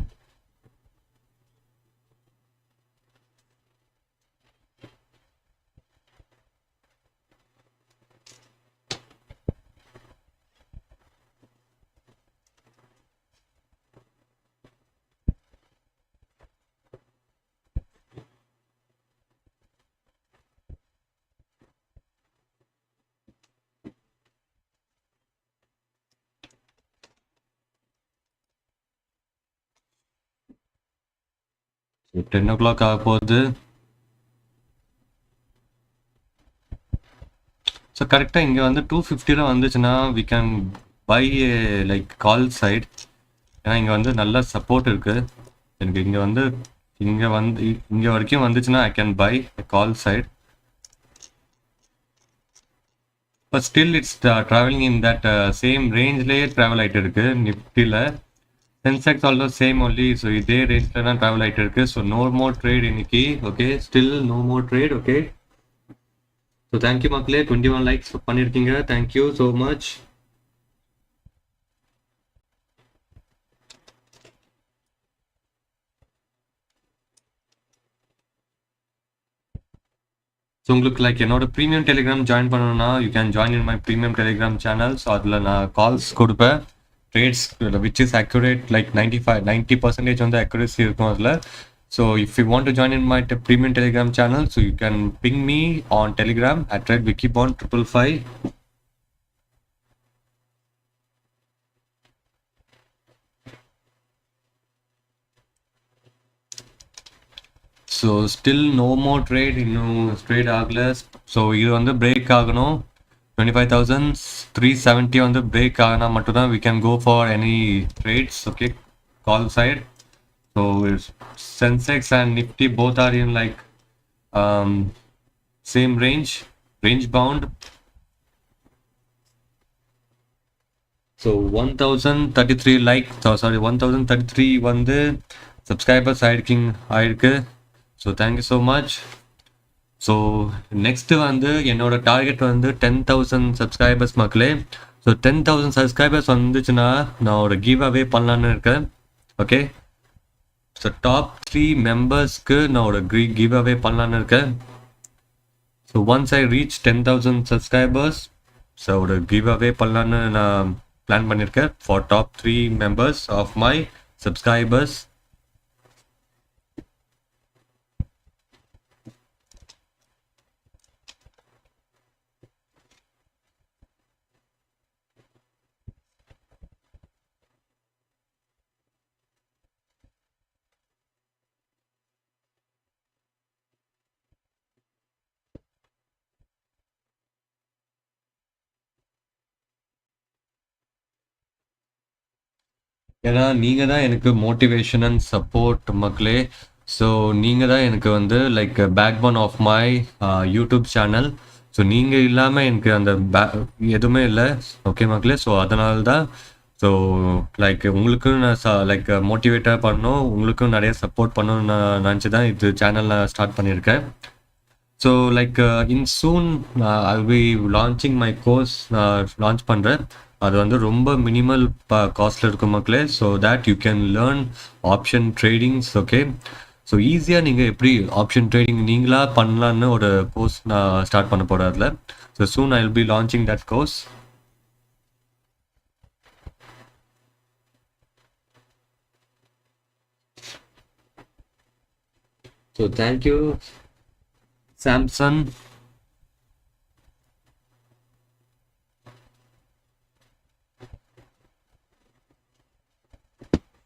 So 10 o'clock ஆக போகுது. ஸோ கரெக்டாக இங்கே வந்து 250 வந்துச்சுன்னா we can buy like call side. ஏன்னா இங்கே வந்து நல்ல சப்போர்ட் இருக்குது எனக்கு. இங்கே வரைக்கும் வந்துச்சுன்னா I can buy call side. But still it's travelling in that same ரேஞ்ச்லேயே ட்ராவல் ஆகிட்டு இருக்கு நிஃப்டியில். Sensex also same only. So இதே ரேஞ்சில் தான் ட்ராவல் ஆகிட்டு இருக்கு. ஸோ நோ மோர் ட்ரேட் இன்னைக்கு. Okay, still no more trade. Okay, so thank you மக்களே, 21 லைக்ஸ் பண்ணியிருக்கீங்க, தேங்க்யூ ஸோ மச். ஸோ உங்களுக்கு லைக் என்னோட ப்ரீமியம் டெலிகிராம் ஜாயின் பண்ணணும்னா you can join in my premium Telegram channel. So அதில் நான் கால்ஸ் கொடுப்பேன், trades which is accurate, like 90% வந்து accuracy இருக்கும் அதில். So if you want to join in my premium Telegram channel, so you can ping me on telegram @wikibon555. So still no more trade, இன்னும் trade ஆகலை. So இது வந்து break ஆகணும். 25,370 வந்து break ஆகினா மட்டும்தான் we can go for any trades. Okay, call side. So Sensex and Nifty both are in like same range bound. So 1033 like, so sorry 1033 வந்து subscribers ஆயிருக்கு. So thank you so much. So next வந்து என்னோட target வந்து 10,000 subscribers மக்களே. So 10,000 subscribers வந்துச்சுன்னா நான் ஒரு give away பண்ணலான்னு இருக்கேன். ஓகே, ஸோ டாப் 3 மெம்பர்ஸ்க்கு நான் ஒரு கிவ் அவே பண்ணலான்னு இருக்கேன். So once I reach 10,000 subscribers, so ஒரு கிவ் அவே பண்ணலான்னு நான் பிளான் பண்ணியிருக்கேன் for top 3 members of my subscribers. ஏன்னா நீங்கள் தான் எனக்கு மோட்டிவேஷன் அண்ட் சப்போர்ட் மக்களே. ஸோ நீங்கள் தான் எனக்கு வந்து like backbone of my YouTube channel. So நீங்கள் இல்லாமல் எனக்கு அந்த எதுவுமே இல்லை. ஓகே மக்களே, ஸோ அதனால தான். ஸோ லைக் உங்களுக்கும் நான் லைக் மோட்டிவேட்டாக பண்ணணும், உங்களுக்கும் நிறைய சப்போர்ட் பண்ணணும்னு நான் நினச்சி தான் இது சேனல் நான் ஸ்டார்ட் பண்ணியிருக்கேன். So like in soon I will B launching my course. நான் லான்ச் பண்ணுறேன். அது வந்து ரொம்ப மினிமல் காஸ்ட்டில் இருக்கும் மக்களே. So that you can learn option tradings. Okay, so ஈஸியாக நீங்கள் எப்படி ஆப்ஷன் ட்ரேடிங் நீங்களாக பண்ணலான்னு ஒரு கோர்ஸ் நான் ஸ்டார்ட் பண்ண போகிறேன் அதில். So soon I will B launching that course. So thank you Samsung.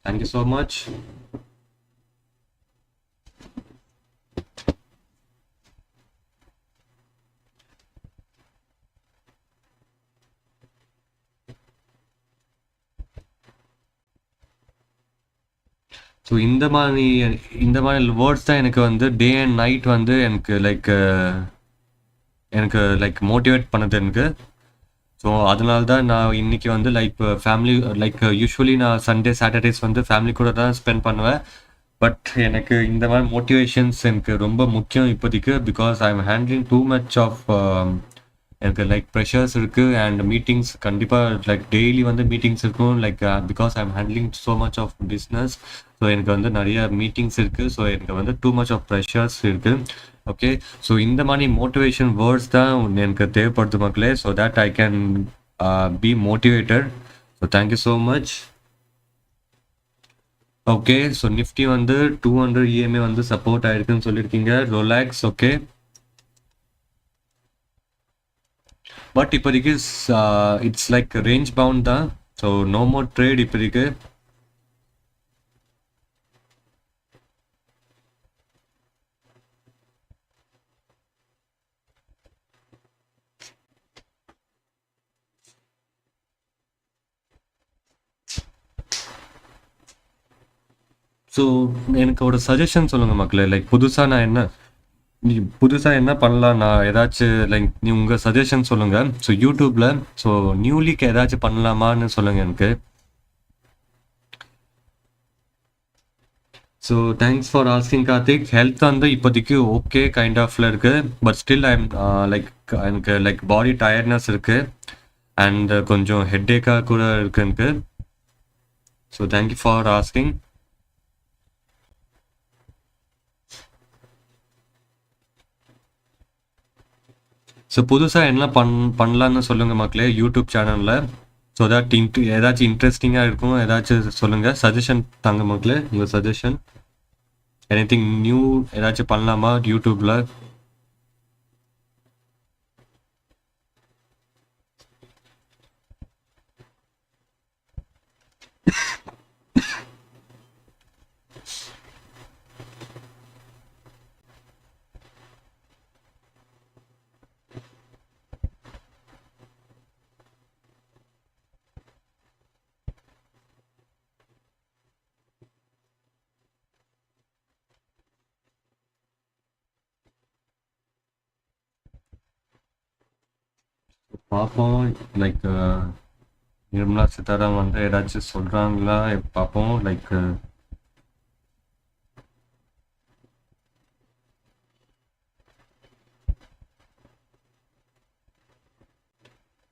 Thank you so much. So இந்த மாதிரி வேர்ட்ஸ் தான் எனக்கு வந்து டே அண்ட் நைட் வந்து எனக்கு லைக் மோட்டிவேட் பண்ணுது எனக்கு. ஸோ அதனால தான் நான் இன்னைக்கு வந்து லைக் ஃபேமிலி லைக் யூஸ்வலி நான் சண்டே சாட்டர்டேஸ் வந்து ஃபேமிலி கூட தான் ஸ்பெண்ட் பண்ணுவேன். பட் எனக்கு இந்த மாதிரி மோட்டிவேஷன்ஸ் எனக்கு ரொம்ப முக்கியம் இப்போதைக்கு. Because I am handling too much of எனக்கு லைக் ப்ரெஷர்ஸ் இருக்குது. அண்ட் மீட்டிங்ஸ் கண்டிப்பாக லைக் டெய்லி வந்து மீட்டிங்ஸ் இருக்கும். Like because I am handling so much of business. So எனக்கு வந்து நிறைய மீட்டிங்ஸ் இருக்குது. ஸோ எனக்கு வந்து டூ மச் ஆஃப் ப்ரெஷர்ஸ் இருக்குது. ஓகே, ஸோ இந்த மாதிரி மோட்டிவேஷன் வேர்ட்ஸ் தான் எனக்கு தேவைப்படுது மக்களே. So that I can be motivated. So thank you so much. Okay, so Nifty வந்து 200 இஎம்ஏ வந்து சப்போர்ட் ஆயிருக்குன்னு சொல்லியிருக்கீங்க. ரிலாக்ஸ். ஓகே, பட் இப்போதைக்கு இட்ஸ் லைக் ரேஞ்ச் பவுண்ட் தான். ஸோ நோ மோர் ட்ரேட் இப்போதைக்கு. ஸோ எனக்கு ஒரு சஜஷன் சொல்லுங்கள் மக்களே. லைக் புதுசாக என்ன பண்ணலாம்? நான் ஏதாச்சும் லைக் நீ உங்கள் சஜஷன் சொல்லுங்கள். ஸோ யூடியூப்பில் ஸோ நியூலிக்கு ஏதாச்சும் பண்ணலாமான்னு சொல்லுங்கள் எனக்கு. So thanks for asking Karthik. Health வந்து இப்போதைக்கு ஓகே கைண்ட் ஆஃப்ல இருக்குது. பட் ஸ்டில் ஐம் லைக் எனக்கு லைக் பாடி டயர்ட்னஸ் இருக்குது. அண்ட் கொஞ்சம் ஹெட்டேக்காக கூட இருக்குது எனக்கு. So thank you for asking. So புதுசாக என்ன பண்ணலான்னு சொல்லுங்கள் மக்களே யூடியூப் சேனலில். ஸோ தட் ஏதாச்சும் இன்ட்ரெஸ்டிங்காக இருக்கும், ஏதாச்சும் சொல்லுங்கள், சஜஷன் தாங்க மக்களே. யுவர் சஜஷன் எனிதிங் நியூ ஏதாச்சும் பண்ணலாமா யூடியூப்பில்? பார்ப்போம். லைக் நிர்மலா சீதாராமன் வந்து ஏதாச்சும் சொல்கிறாங்களா பார்ப்போம். லைக்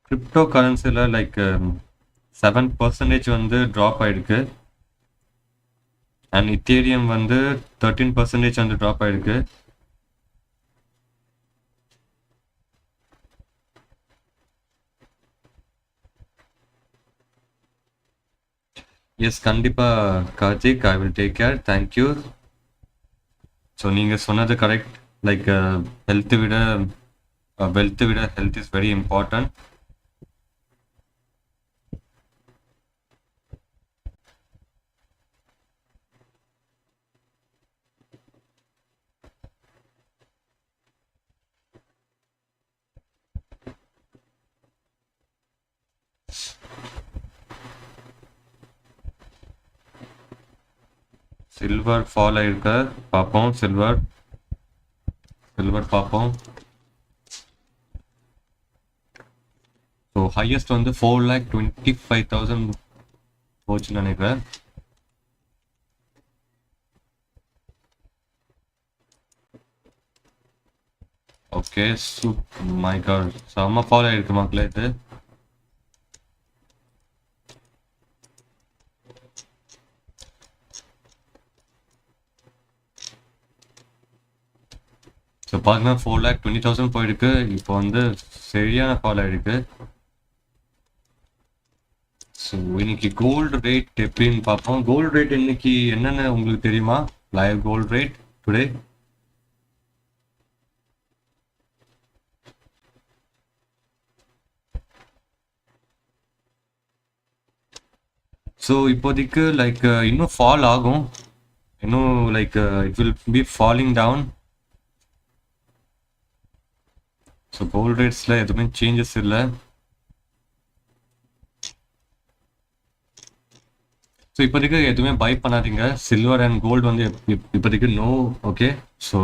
கிரிப்டோ கரன்சியில் லைக் 7% வந்து ட்ராப் ஆகிருக்கு. அண்ட் இத்தேரியம் வந்து 13% வந்து ட்ராப் ஆகிருக்கு. எஸ் கண்டிப்பாக Karthik, I will take care. Thank you. So நீங்கள் சொன்னது கரெக்ட். லைக் வெல்த்தை விட health is very important. Silver fall ஆயிருக்க பார்ப்போம். சில்வர் பார்ப்போம். ஸோ ஹையஸ்ட் வந்து 4,25,000 போச்சுன்னு நினைக்கிறேன். ஓகே, மை காட், செம்ம ஃபால் ஆயிருக்கு மக்களே இது. ஸோ பாருங்க 4,20,000 போயிருக்கு. இப்போ வந்து சரியான ஃபால் ஆயிருக்கு. ஸோ இன்னைக்கு கோல்டு ரேட் எப்படின்னு பார்ப்போம். கோல்டு ரேட் இன்னைக்கு என்னென்ன உங்களுக்கு தெரியுமா? Live gold rate today. So இப்போதைக்கு லைக் இன்னும் ஃபால் ஆகும். இன்னும் like it will be falling down. So gold ரேட்ஸில் எதுவுமே சேஞ்சஸ் இல்லை. ஸோ இப்போதைக்கு எதுவுமே பை பண்ணாதீங்க. சில்வர் அண்ட் கோல்டு வந்து இப்போதைக்கு நோ. ஓகே, ஸோ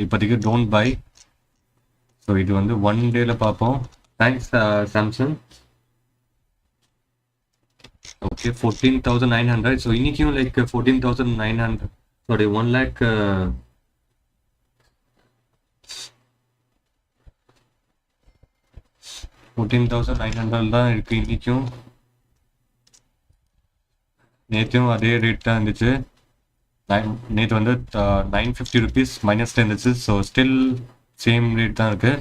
இப்போதைக்கு டோன்ட் பை. ஸோ இது வந்து ஒன் டேல பார்ப்போம். Thanks Samsung. ஓகே, 14,900. ஸோ இன்னைக்கும் லைக் 14,900, சாரி 1 lakh 14,900 தான் இருக்கு இன்னைக்கும். நேற்றும் அதே ரேட் தான் இருந்துச்சு. நேற்று வந்து 950 rupees மைனஸ்ல இருந்துச்சு. ஸோ ஸ்டில் சேம் ரேட் தான் இருக்கு.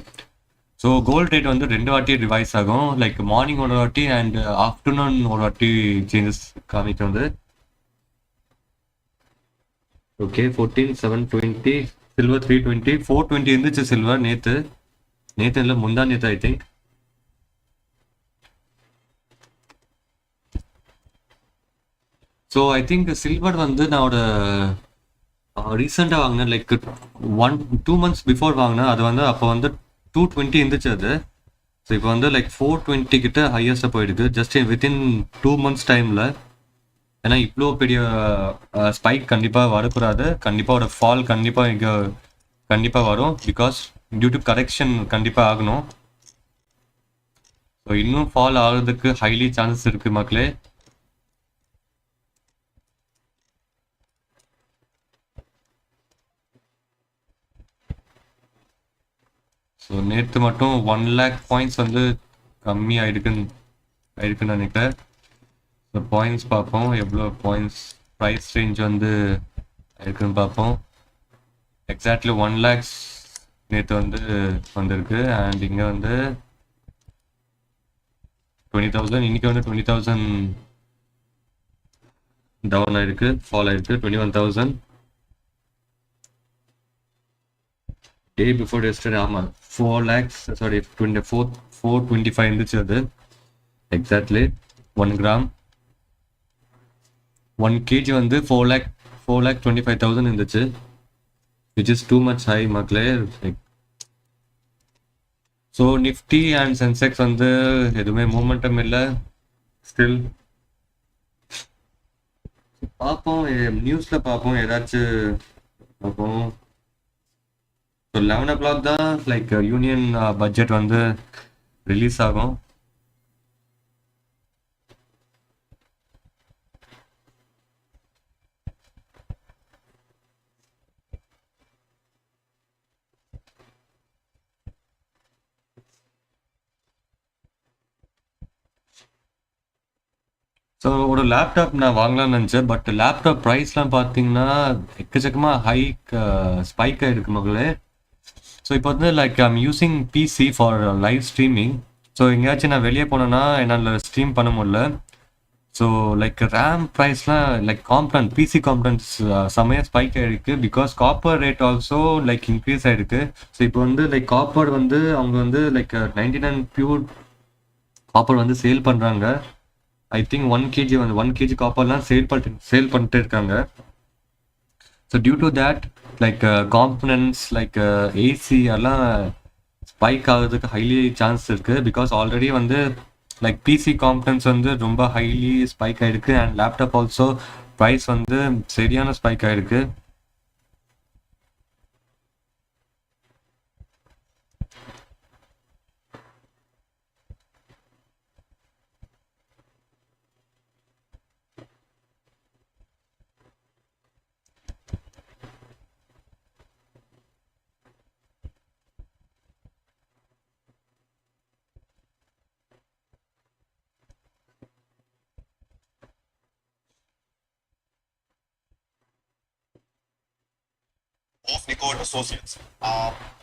ஸோ கோல்ட் ரேட் வந்து 2 வாட்டி ரிவைஸ் ஆகும். லைக் மார்னிங் ஒரு வாட்டி அண்ட் ஆஃப்டர்நூன் ஒரு வாட்டி சேஞ்சஸ் காமிக்கும் வந்து. ஓகே, 14,720. சில்வர் 320. 420 இருந்துச்சு சில்வர் நேற்று இல்லை முந்தா நேற்று I think. So I think silver வந்து நான் ரீசெண்டாக வாங்கினேன். லைக் 1-2 months பிஃபோர் வாங்கினேன். அது வந்து அப்போ வந்து 220 இருந்துச்சு அது. ஸோ இப்போ வந்து லைக் 420 கிட்ட ஹையஸ்ட்டாக போயிடுது ஜஸ்ட் வித்தின் 2 months டைமில். ஏன்னா இவ்வளோ பெரிய ஸ்பைக் கண்டிப்பாக வரக்கூடாது. கண்டிப்பாக ஒரு ஃபால் கண்டிப்பாக இங்கே கண்டிப்பாக வரும். பிகாஸ் டியூ டு கரெக்ஷன் கண்டிப்பாக ஆகணும். ஸோ இன்னும் ஃபால் ஆகிறதுக்கு ஹைலி சான்சஸ் இருக்குது மக்களே. ஸோ நேற்று மட்டும் 1 lakh பாயிண்ட்ஸ் வந்து கம்மி ஆயிருக்குன்னு நினைக்கிறேன். ஸோ பாயிண்ட்ஸ் பார்ப்போம், எவ்வளோ பாயிண்ட்ஸ் ப்ரைஸ் ரேஞ்ச் வந்து இருக்குன்னு பார்ப்போம். எக்ஸாக்ட்லி 1 lakhs நேற்று வந்து வந்திருக்கு. அண்ட் இங்கே வந்து 20,000. இன்னைக்கு வந்து 20,000 டவுன் ஆயிருக்கு, ஃபால் ஆயிருக்கு. 21,000 டே பிஃபோர் எஸ்டர்டே. ஆமாம், 4 lakhs, சாரி 425 இருந்துச்சு அது. எக்ஸாக்ட்லி 1 gram 1 kg வந்து 4,25,000 இருந்துச்சு, which is too much high மக்களே. ஸோ நிஃப்டி அண்ட் சென்செக்ஸ் வந்து எதுவுமே மூமெண்டம் இல்லை ஸ்டில். பார்ப்போம், நியூஸில் பார்ப்போம், ஏதாச்சும் பார்ப்போம். ஸோ 11 o'clock தான் லைக் யூனியன் பட்ஜெட் வந்து ரிலீஸ் ஆகும். ஸோ ஒரு லேப்டாப் நான் வாங்கலாம்னு நினச்சேன். பட் லேப்டாப் ப்ரைஸ்லாம் பார்த்தீங்கன்னா எக்கச்சக்கமாக ஸ்பைக் ஆகிருக்கு மகளே. ஸோ இப்போ வந்து like I'm using PC for live streaming. So எங்கேயாச்சும் நான் வெளியே போனேன்னா என்னால் ஸ்ட்ரீம் பண்ண முடியல. ஸோ லைக் ரேம் ப்ரைஸ்லாம் லைக் பிசி காம்பனன்ட்ஸ் செம்மையாக ஸ்பைக் ஆகிருக்கு. Because copper rate also like increase ஆகிருக்கு. ஸோ இப்போ வந்து லைக் காப்பர் வந்து அவங்க வந்து லைக் 99 பியூர் காப்பர் வந்து சேல் பண்ணுறாங்க. ஐ திங்க் 1 kg வந்து 1 kg காப்பர்லாம் சேல் பண்ணிட்டு இருக்காங்க. So due to that like components like AC எல்லாம் ஸ்பைக் ஆகிறதுக்கு ஹைலி சான்ஸ் இருக்குது. பிகாஸ் ஆல்ரெடி வந்து லைக் பிசி காம்பனன்ட்ஸ் வந்து ரொம்ப ஹைலி ஸ்பைக் ஆகிருக்கு. அண்ட் லேப்டாப் ஆல்சோ ப்ரைஸ் வந்து சரியான ஸ்பைக் ஆயிருக்கு. Of Nicole Associates.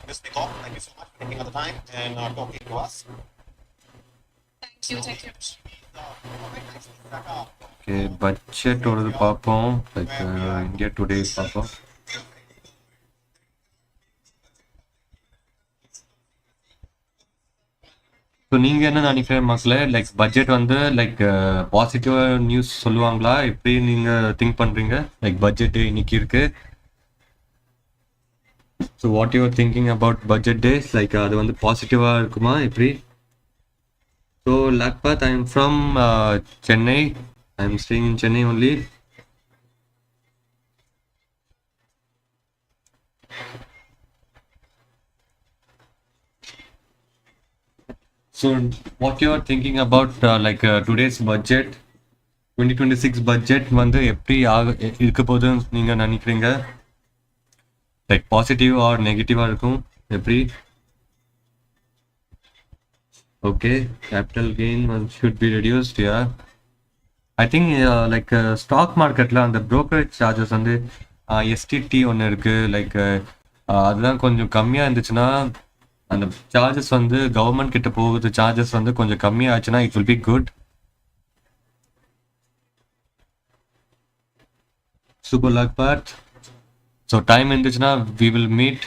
Miss Nicole, thank you so much for taking the time and talking to us. Thank you, thank you. Okay, பட்ஜெட்டோடது பார்ப்போம். Like India Today பார்ப்போம். So நீங்கள் என்ன நினைக்கிறேன் மக்களே, லைக் பட்ஜெட் வந்து லைக் பாசிட்டிவாக நியூஸ் சொல்லுவாங்களா, எப்படி நீங்கள் திங்க் பண்ணுறீங்க? லைக் பட்ஜெட் இன்னைக்கு இருக்கு. So what you are thinking about budget days, like அது வந்து பாசிட்டிவாக இருக்குமா எப்படி? So Lakhpat, I am from Chennai. I am staying in Chennai only. So what you are thinking about today's budget, 2026 budget வந்து எப்படி இருக்க போகுதுன்னு நீங்கள் நினைக்கிறீங்க? லைக் பாசிட்டிவ் ஆர் நெகட்டிவாக இருக்கும் எப்படி? Okay, capital gain should be reduced. Yeah, I think like stock மார்க்கெட்டில் அந்த ப்ரோக்கரேஜ் சார்ஜஸ் வந்து எஸ்டிடி ஒன்று இருக்குது. லைக் அதெல்லாம் கொஞ்சம் கம்மியாக இருந்துச்சுன்னா, அந்த சார்ஜஸ் வந்து கவர்மெண்ட் கிட்ட போகுது, சார்ஜஸ் வந்து கொஞ்சம் கம்மியாச்சுன்னா it will be good. Super Lakhpat. So time இருந்துச்சுன்னா வி வில் மீட்.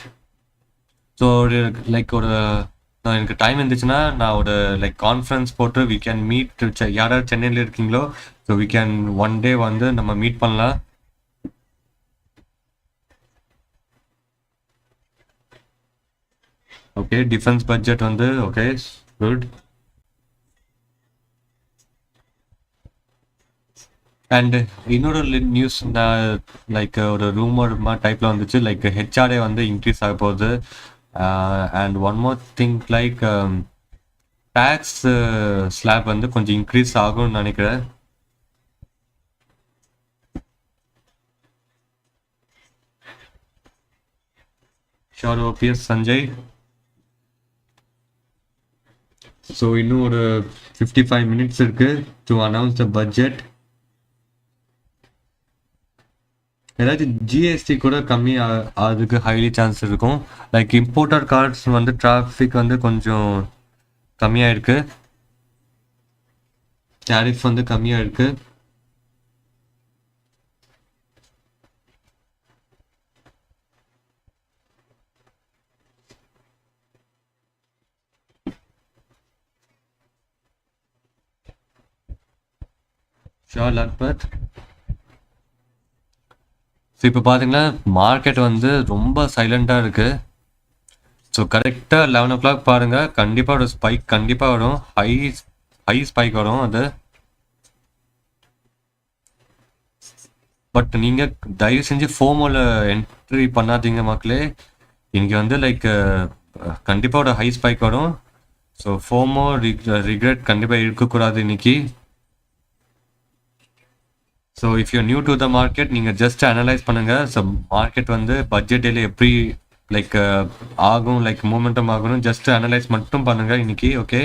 ஸோ ஒரு லைக் ஒரு எனக்கு டைம் இருந்துச்சுன்னா நான் ஒரு லைக் கான்ஃபரன்ஸ் போட்டு வி கேன் மீட். யாராவது சென்னையில் இருக்கீங்களோ, so we can one day வந்து நம்ம மீட் பண்ணலாம். ஓகே, டிஃபென்ஸ் பட்ஜெட் வந்து ஓகே, குட். அண்ட் இன்னொரு நியூஸ் லைக் ஒரு ரூமர் டைப்பில் வந்துச்சு, லைக் ஹெச்ஆர்ஏ வந்து இன்க்ரீஸ் ஆக போகுது. And one more thing, like tax slab வந்து கொஞ்சம் இன்க்ரீஸ் ஆகும்னு நினைக்கிறேன். Sure, OPS Sanjay. ஸோ இன்னும் ஒரு 55 minutes இருக்கு டு அனௌன்ஸ் த பட்ஜெட். ஏதாச்சும் ஜிஎஸ்டி கூட கம்மி அதுக்கு ஹைலி சான்ஸ் இருக்கும். லைக் இம்போர்ட்டட் கார்ட்ஸ் வந்து டிராஃபிக் வந்து கொஞ்சம் கம்மியாக இருக்கு, டேரிஃப் வந்து கம்மியாக இருக்கு. ஷோர் லக்பத். ஸோ இப்போ பார்த்தீங்கன்னா மார்க்கெட் வந்து ரொம்ப சைலண்டாக இருக்குது. ஸோ கரெக்டாக 11 o'clock பாருங்கள், கண்டிப்பாக ஒரு ஸ்பைக் கண்டிப்பாக வரும், ஹை ஸ்பைக் வரும் அது. பட் நீங்கள் தயவு செஞ்சு ஃபோமோவில் என்ட்ரி பண்ணாதீங்க மக்களே. இன்னைக்கு வந்து லைக் கண்டிப்பாக ஒரு ஹை ஸ்பைக் வரும். ஸோ ஃபோமோ ரிக்ரெட் கண்டிப்பாக இருக்கக்கூடாது இன்னைக்கு. So if you new to the market, நீங்கள் ஜஸ்ட் அனலைஸ் பண்ணுங்கள். ஸோ மார்க்கெட் வந்து பட்ஜெட் டேல எப்படி லைக் ஆகும், லைக் மூமெண்டம் ஆகணும், ஜஸ்ட் அனலைஸ் மட்டும் பண்ணுங்கள் இன்னைக்கு. ஓகே,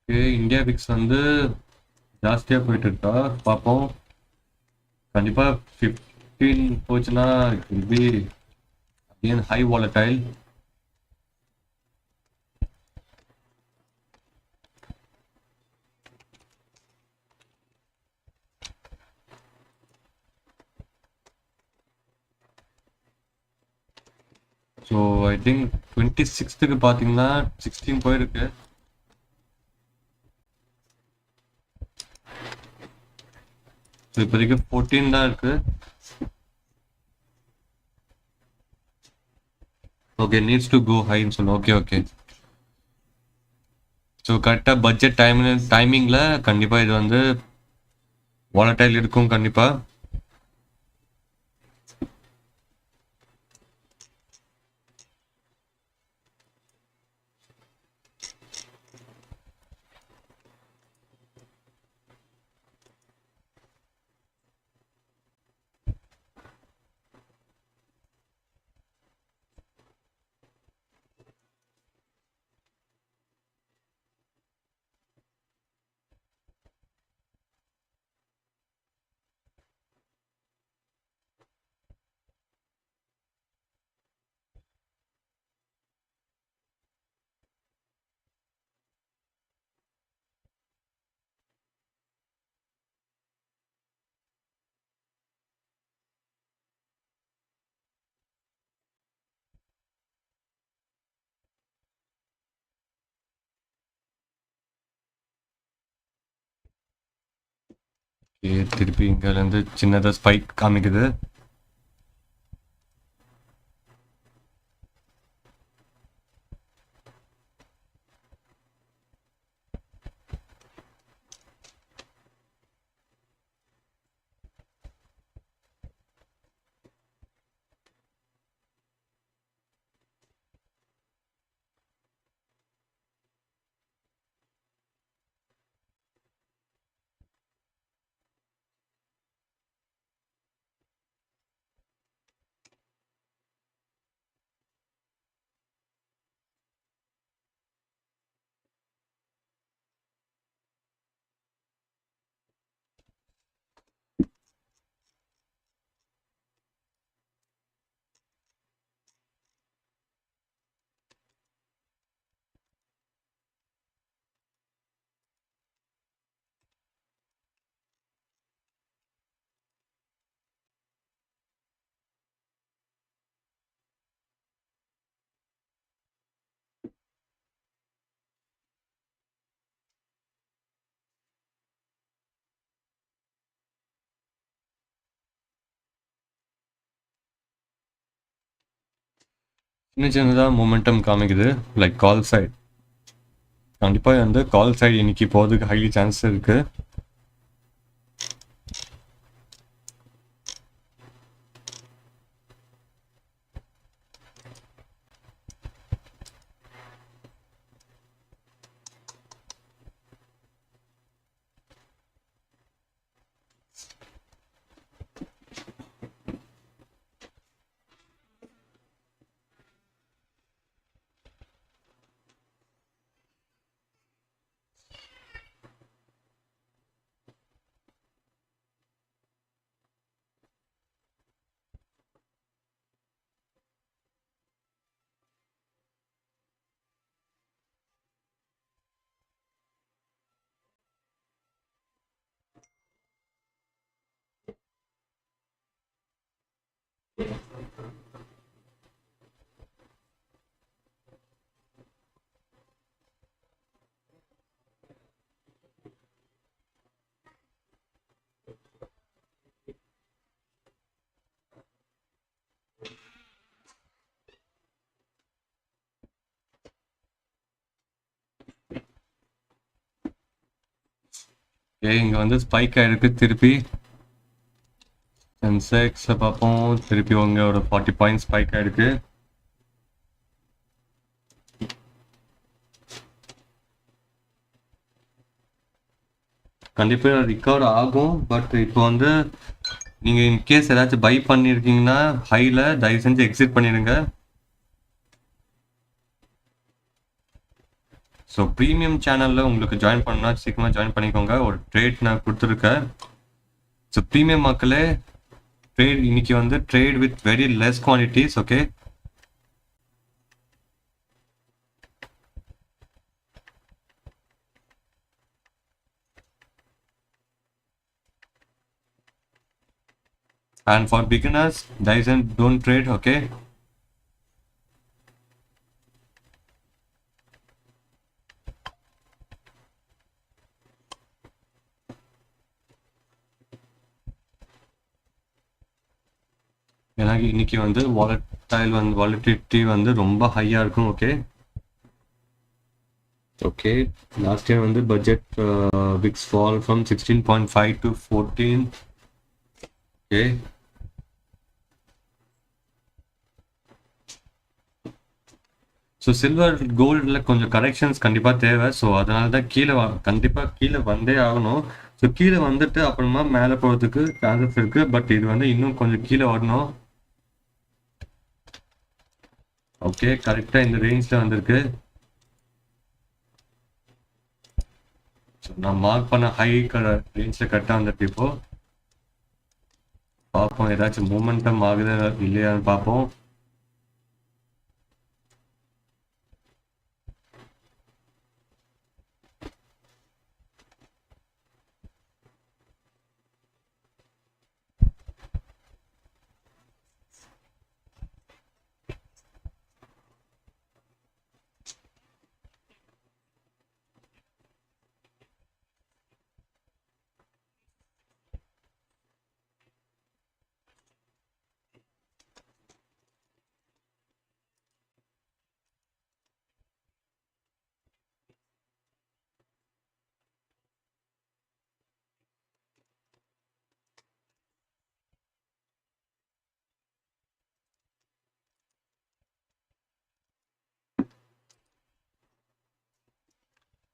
ஓகே, இந்தியா விக்ஸ் வந்து ஜாஸ்தியாக போயிட்டு இருக்கா பார்ப்போம். கண்டிப்பா 15 போச்சுன்னா it will be again high volatile. So I think 26க்கு பார்த்தீங்கன்னா 16 போயிருக்கு. ஸோ இப்போதைக்கு 14 தான் இருக்கு. ஓகே, நீட்ஸ் டு கோ ஹைன்னு சொல்லணும். Okay okay. ஸோ கரெக்டாக பட்ஜெட் டைமிங்கில் கண்டிப்பாக இது வந்து வாலடைல் இருக்கும் கண்டிப்பாக. திருப்பி இங்கேருந்து சின்னதாக ஸ்பைக் காமிக்குது. சின்ன சின்னதாக மொமெண்டம் காமிக்குது லைக் கால் சைட். கண்டிப்பாக வந்து கால் சைடு இன்னைக்கு போகிறதுக்கு ஹைலி சான்ஸ் இருக்குது. இங்கே வந்து ஸ்பைக் ஆகிருக்கு. திருப்பி சென்செக்ஸை பார்ப்போம். திருப்பி உங்க ஒரு 40 பாயிண்ட் ஸ்பைக் ஆகிருக்கு. கண்டிப்பாக ரிகவர் ஆகும். பட் இப்போ வந்து நீங்கள் இன்கேஸ் ஏதாச்சும் பை பண்ணியிருக்கீங்கன்னா ஹையில் தயவு செஞ்சு எக்ஸிட் பண்ணிடுங்க. ஸோ ப்ரீமியம் சேனலில் உங்களுக்கு ஜாயின் பண்ணால் சீக்கிரமாக ஜாயின் பண்ணிக்கோங்க. ஒரு ட்ரேட் நான் கொடுத்துருக்கேன். ஸோ ப்ரீமியம் மக்களே ட்ரேட் இன்னைக்கு வந்து trade with very less quantities. Okay, and for beginners Dyson don't trade. Okay, எனக்கு இன்னைக்கு வந்து வாலட்டிலிட்டி வந்து ரொம்ப ஹையா இருக்கும். ஓகே ஓகே, லாஸ்ட் இயர் வந்து budget VIX fall from 16.5 to 14. Okay, so silver கோல்டில் கொஞ்சம் கரெக்ஷன்ஸ் கண்டிப்பாக தேவை. ஸோ அதனால தான் கண்டிப்பாக கீழே வந்தே ஆகணும். ஸோ கீழே வந்துட்டு அப்புறமா மேலே போகிறதுக்கு சான்சஸ் இருக்குது. பட் இது வந்து இன்னும் கொஞ்சம் கீழே வரணும். ஓகே, கரெக்டாக இந்த ரேஞ்சில் வந்திருக்கு. ஸோ நான் மார்க் பண்ண ஹை ரேஞ்சில் கரெக்டாக வந்துருக்கு. இப்போ பார்ப்போம் ஏதாச்சும் மூமெண்டம் ஆகுது இல்லையான்னு பார்ப்போம்.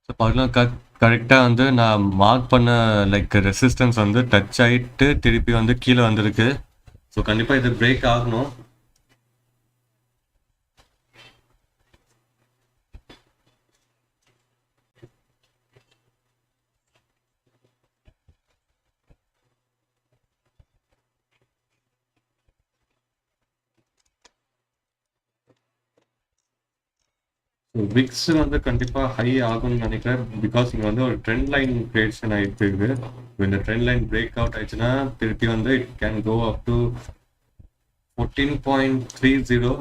ஸோ பார்க்கலாம், கரெக்டாக வந்து நான் மார்க் பண்ண லைக் ரெசிஸ்டன்ஸ் வந்து டச் ஆகிட்டு திருப்பி வந்து கீழே வந்திருக்கு. ஸோ கண்டிப்பாக இது பிரேக் ஆகணும். விக்ஸ் வந்து கண்டிப்பாக ஹை ஆகும்னு நினைக்கிறேன். பிகாஸ் இங்கே வந்து ஒரு ட்ரெண்ட் லைன் கிரியேஷன் ஆகிட்டு இருக்கு. இந்த ட்ரெண்ட் லைன் பிரேக் அவுட் ஆயிடுச்சுன்னா திருப்பி வந்து it can go up to 14.30.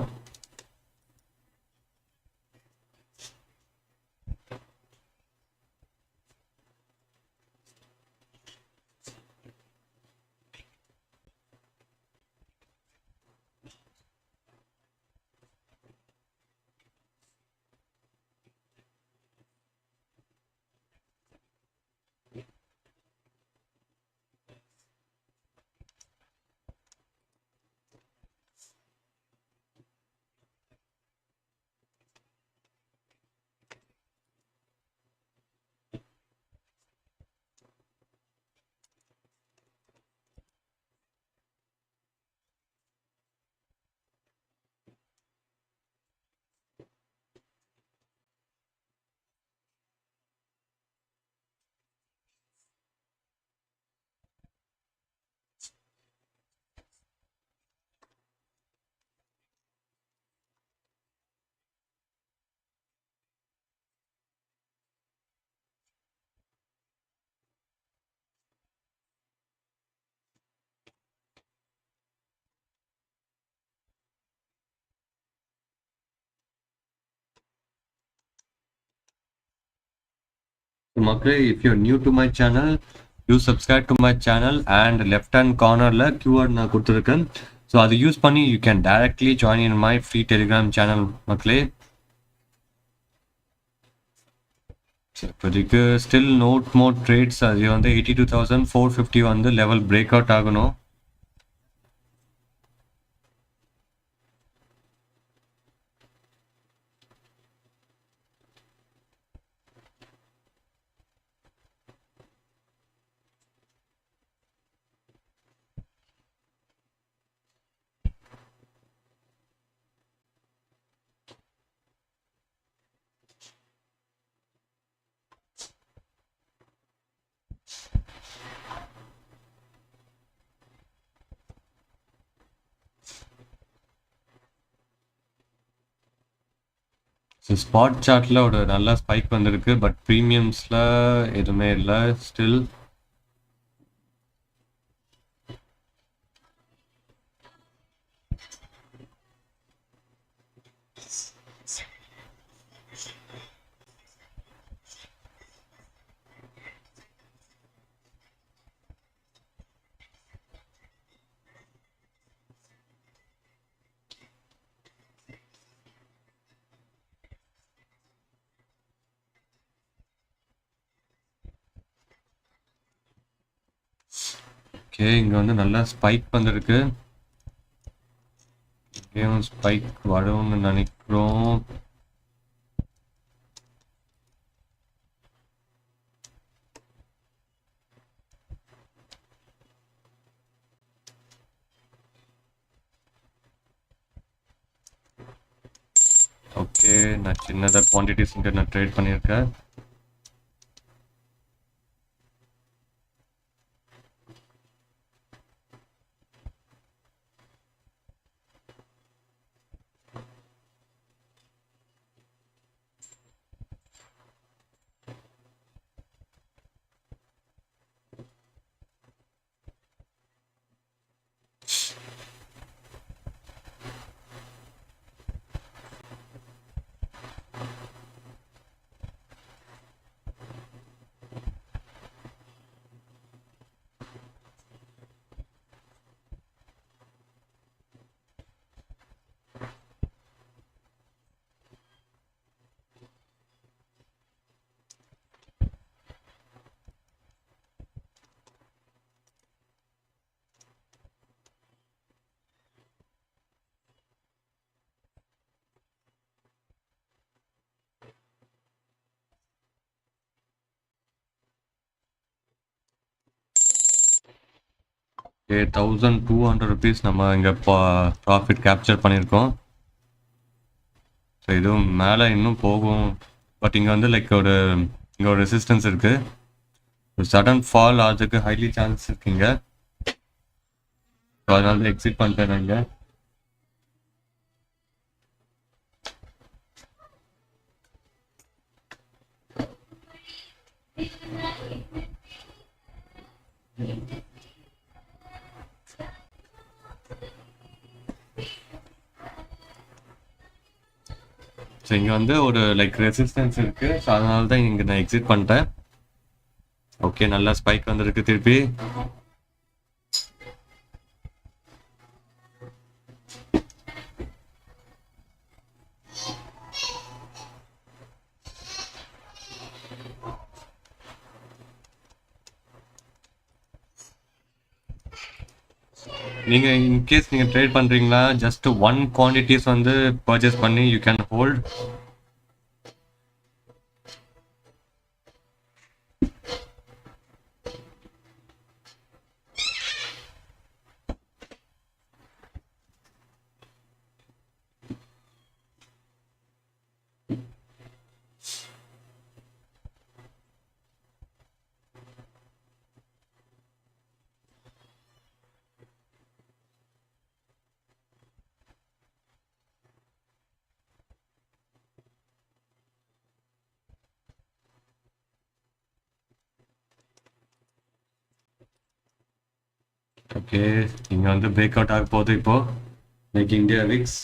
மக்களே, if you're new to my channel, you subscribe to my channel and left hand cornerல QR நான் கொடுத்துருக்கேன். ஸோ அதை யூஸ் பண்ணி you can directly join in my free telegram channel மக்களே. இப்போதைக்கு still note மோர் trades. அது வந்து 82,450 வந்து லெவல் பிரேக் அவுட் ஆகணும். ஸோ ஸ்பாட் சார்ட்டில் ஒரு நல்ல ஸ்பைக் வந்திருக்கு, பட் ப்ரீமியம்ஸில் எதுவுமே இல்லை ஸ்டில். ஓகே, இங்கே வந்து நல்லா ஸ்பைக் வந்திருக்கு. இங்கேயும் ஸ்பைக் வரும்னு நினைக்கிறோம். ஓகே, நான் சின்னதாக குவான்டிட்டிஸ் இங்கே நான் ட்ரேட் பண்ணியிருக்கேன். ஓகே, 1200 ருபீஸ் நம்ம இங்கே ப்ராஃபிட் கேப்சர் பண்ணியிருக்கோம். ஸோ இதுவும் மேலே இன்னும் போகும், பட் இங்கே வந்து லைக் இங்கே ஒரு ரெசிஸ்டன்ஸ் இருக்குது. சடன் ஃபால் ஆகிறதுக்கு ஹைலி சான்ஸ் இருக்குங்க. ஸோ அதனால தான் எக்ஸிட் பண்ணிட்டேன் நான் இங்கே. ஸோ இங்கே வந்து ஒரு லைக் ரெசிஸ்டன்ஸ் இருக்குது, ஸோ அதனால தான் இங்கே நான் எக்ஸிட் பண்ணிட்டேன். ஓகே, நல்லா ஸ்பைக் வந்திருக்கு திருப்பி. நீங்கள் இன்கேஸ் நீங்கள் ட்ரேட் பண்ணுறீங்களா, ஜஸ்ட் 1 குவான்டிட்டிஸ் வந்து பர்ச்சேஸ் பண்ணி யூ கேன் ஹோல்ட். ஓகே, இங்கே வந்து பிரேக் அவுட் ஆக போகுது இப்போ, லைக் இந்தியா விக்ஸ்.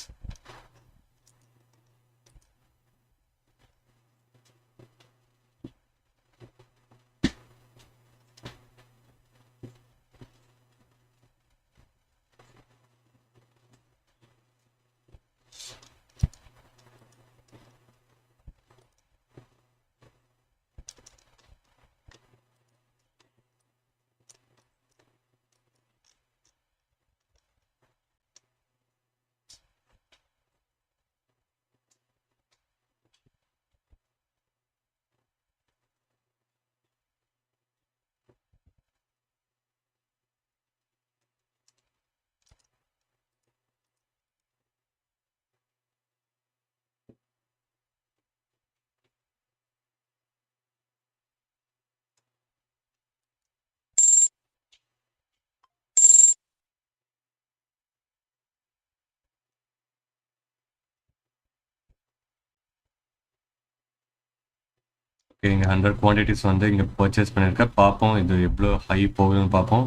ஓகே, இங்கே 100 குவான்டிட்டிஸ் வந்து இங்கே பர்ச்சேஸ் பண்ணியிருக்கேன். பார்ப்போம் இது எவ்வளோ ஹை போகுதுன்னு பார்ப்போம்.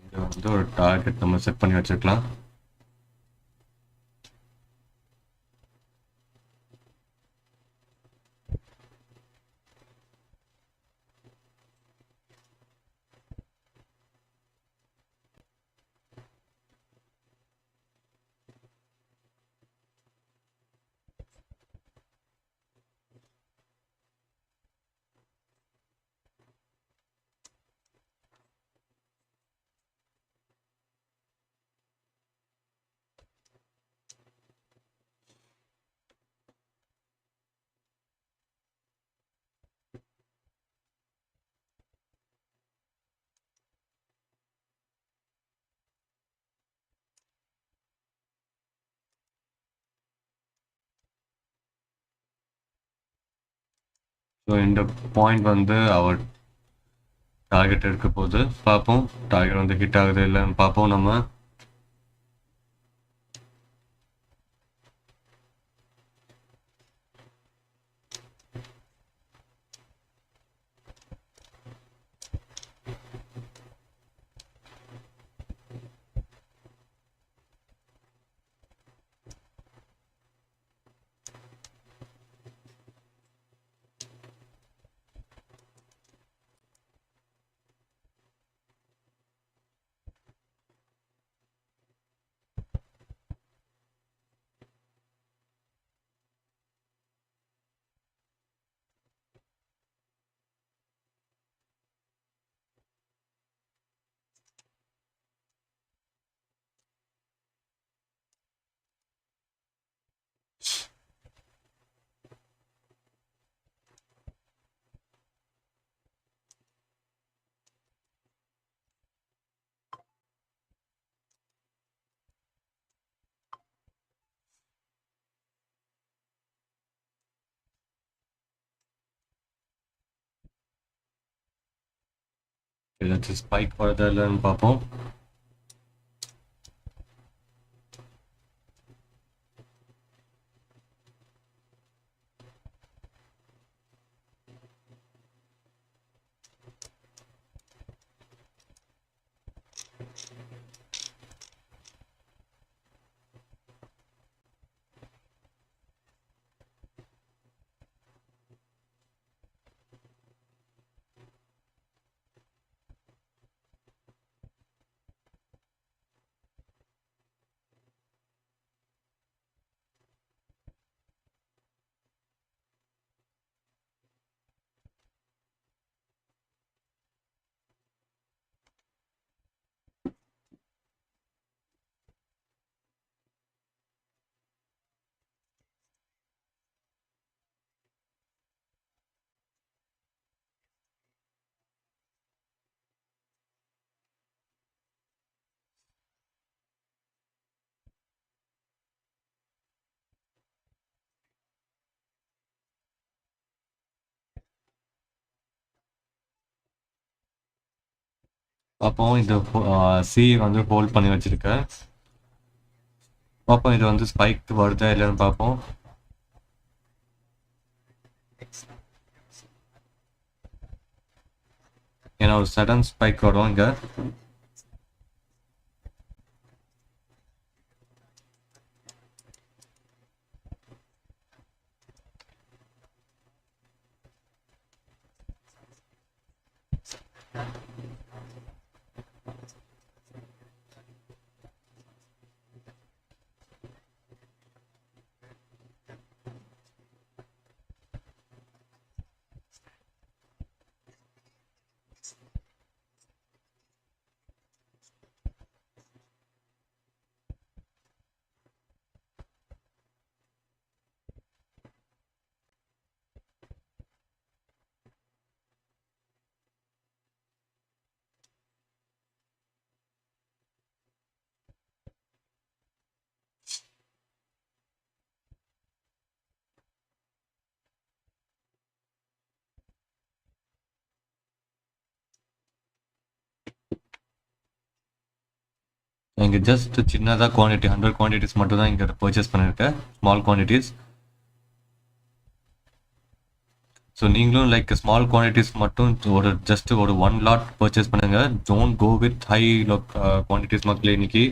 இது வந்து ஒரு டார்கெட் நம்ம செட் பண்ணி வச்சுருக்கலாம். ஸோ இந்த பாயிண்ட் வந்து அவர் டார்கெட் எடுக்க போகுது. பார்ப்போம் டார்கெட் வந்து ஹிட் ஆகுது இல்லைன்னு பார்ப்போம் நம்ம. ஏதாச்சும் ஸ்பைக் வருதா இல்லைன்னு பார்ப்போம். பார்ப்போம் இந்த சி வந்து ஹோல்ட் பண்ணி வச்சிருக்கேன். பார்ப்போம் இது வந்து ஸ்பைக் வருதா இல்லைன்னு பார்ப்போம். ஏன்னா ஒரு சடன் ஸ்பைக் வரும் இங்கே. இங்கே ஜஸ்ட் சின்னதாக குவான்டிட்டி 100 குவான்டிட்டிஸ் மட்டும் தான் இங்கே பர்ச்சேஸ் பண்ணியிருக்கேன், ஸ்மால் குவான்டிட்டிஸ். ஸோ நீங்களும் லைக் ஸ்மால் குவான்டிட்டிஸ் மட்டும் ஜஸ்ட் ஒரு 1 லாட் பர்ச்சேஸ் பண்ணுங்க. Don't go with high quantities மக்களே இன்னைக்கு.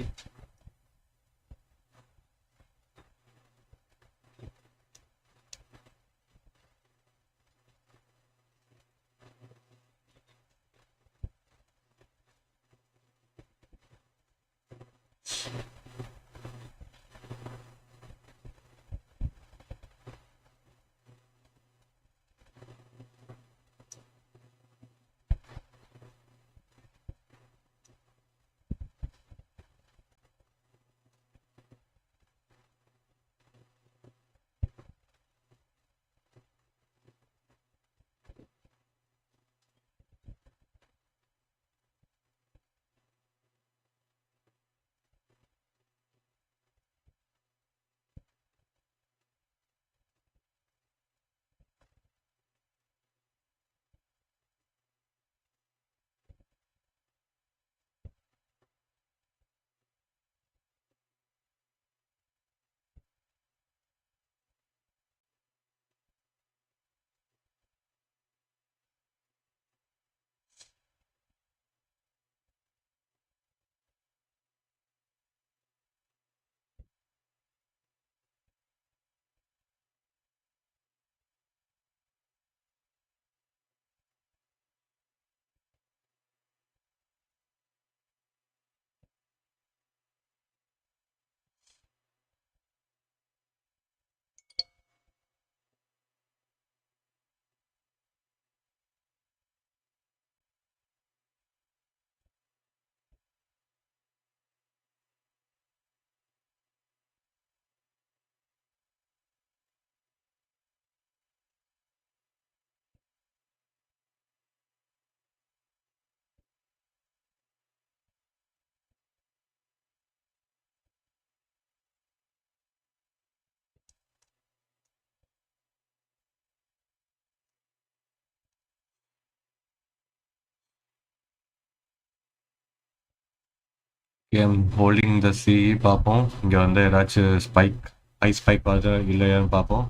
I'm holding the C. பார்ப்போம் இங்கே வந்து ஏதாச்சும் ஸ்பைக், ஹை ஸ்பைக் வருது இல்லையான்னு பார்ப்போம்.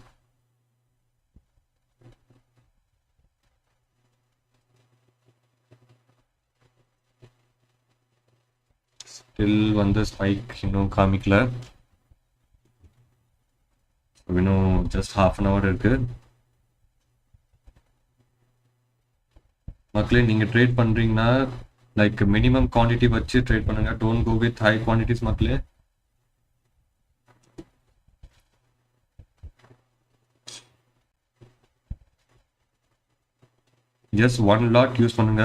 ஸ்டில் வந்து ஸ்பைக் இன்னும் காமிக்கல. இன்னும் ஜஸ்ட் ½ hour இருக்கு. மக்களே நீங்கள் ட்ரேட் பண்ணுறீங்கன்னா லைக் மினிமம் குவான்டிட்டி வச்சு ட்ரேட் பண்ணுங்க. Don't go with high quantities மக்களே. ஜஸ்ட் 1 லாட் யூஸ் பண்ணுங்க.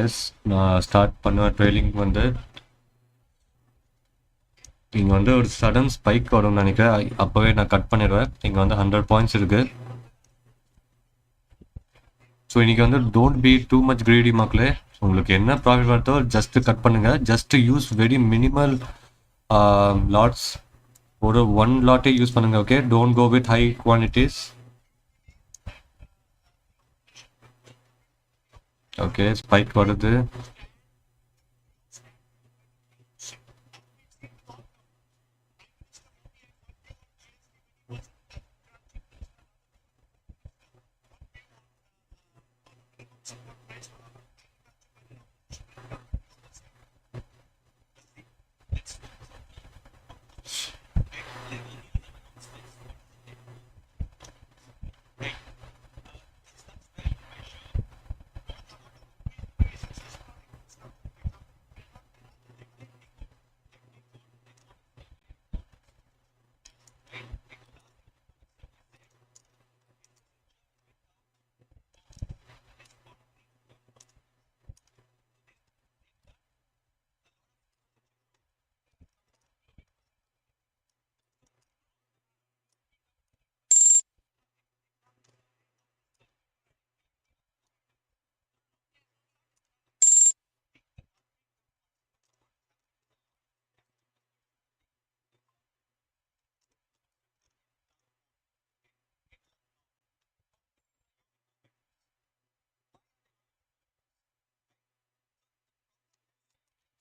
எஸ், நான் ஸ்டார்ட் பண்ண ட்ரெயிலிங் வந்து இங்கே வந்து ஒரு சடன் ஸ்பைக் வரும்னு நினைக்கிறேன். அப்போவே நான் கட் பண்ணிடுவேன். இங்கே வந்து 100 பாயிண்ட்ஸ் இருக்குது. ஸோ இன்றைக்கி வந்து don't be too much greedy மக்களே. உங்களுக்கு என்ன ப்ராஃபிட் வருதோ ஜஸ்ட் கட் பண்ணுங்கள். Just use very minimal lots. ஒரு 1 லாட்டே யூஸ் பண்ணுங்கள். Okay, don't go with high quantities. Okay, spike வருது.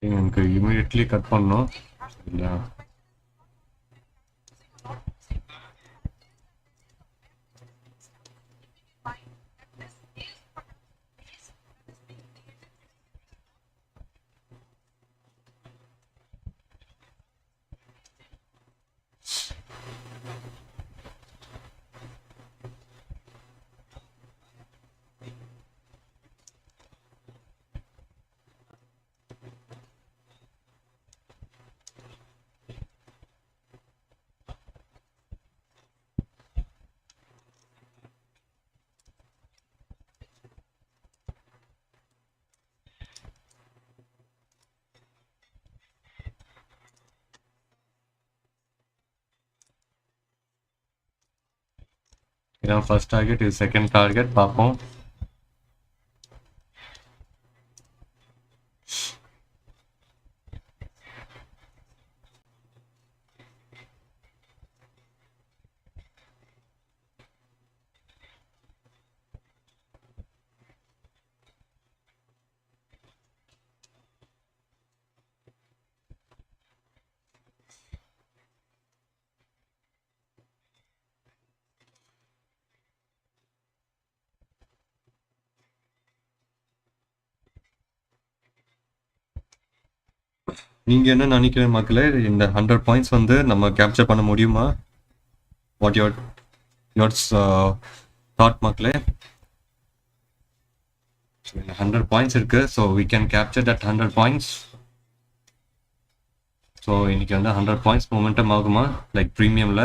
எனக்கு இமீடியட்லி கட் பண்ணணும் இல்லை. இதான் ஃபர்ஸ்ட் டார்கெட், இது செகண்ட் டார்கெட் பார்ப்போம். நீங்க என்ன நினைக்கிறீங்க மக்களே, இந்த 100 பாயிண்ட்ஸ் வந்து நம்ம கேப்சர் பண்ண முடியுமா? வாட் யோர்ஸ் தாட் மக்களே? So, இந்த 100 பாயிண்ட்ஸ் இருக்கு. So we can capture that 100 points. So இன்னைக்கு வந்து 100 பாயிண்ட்ஸ் மொமெண்டம் ஆகுமா லைக் ப்ரீமியமில்?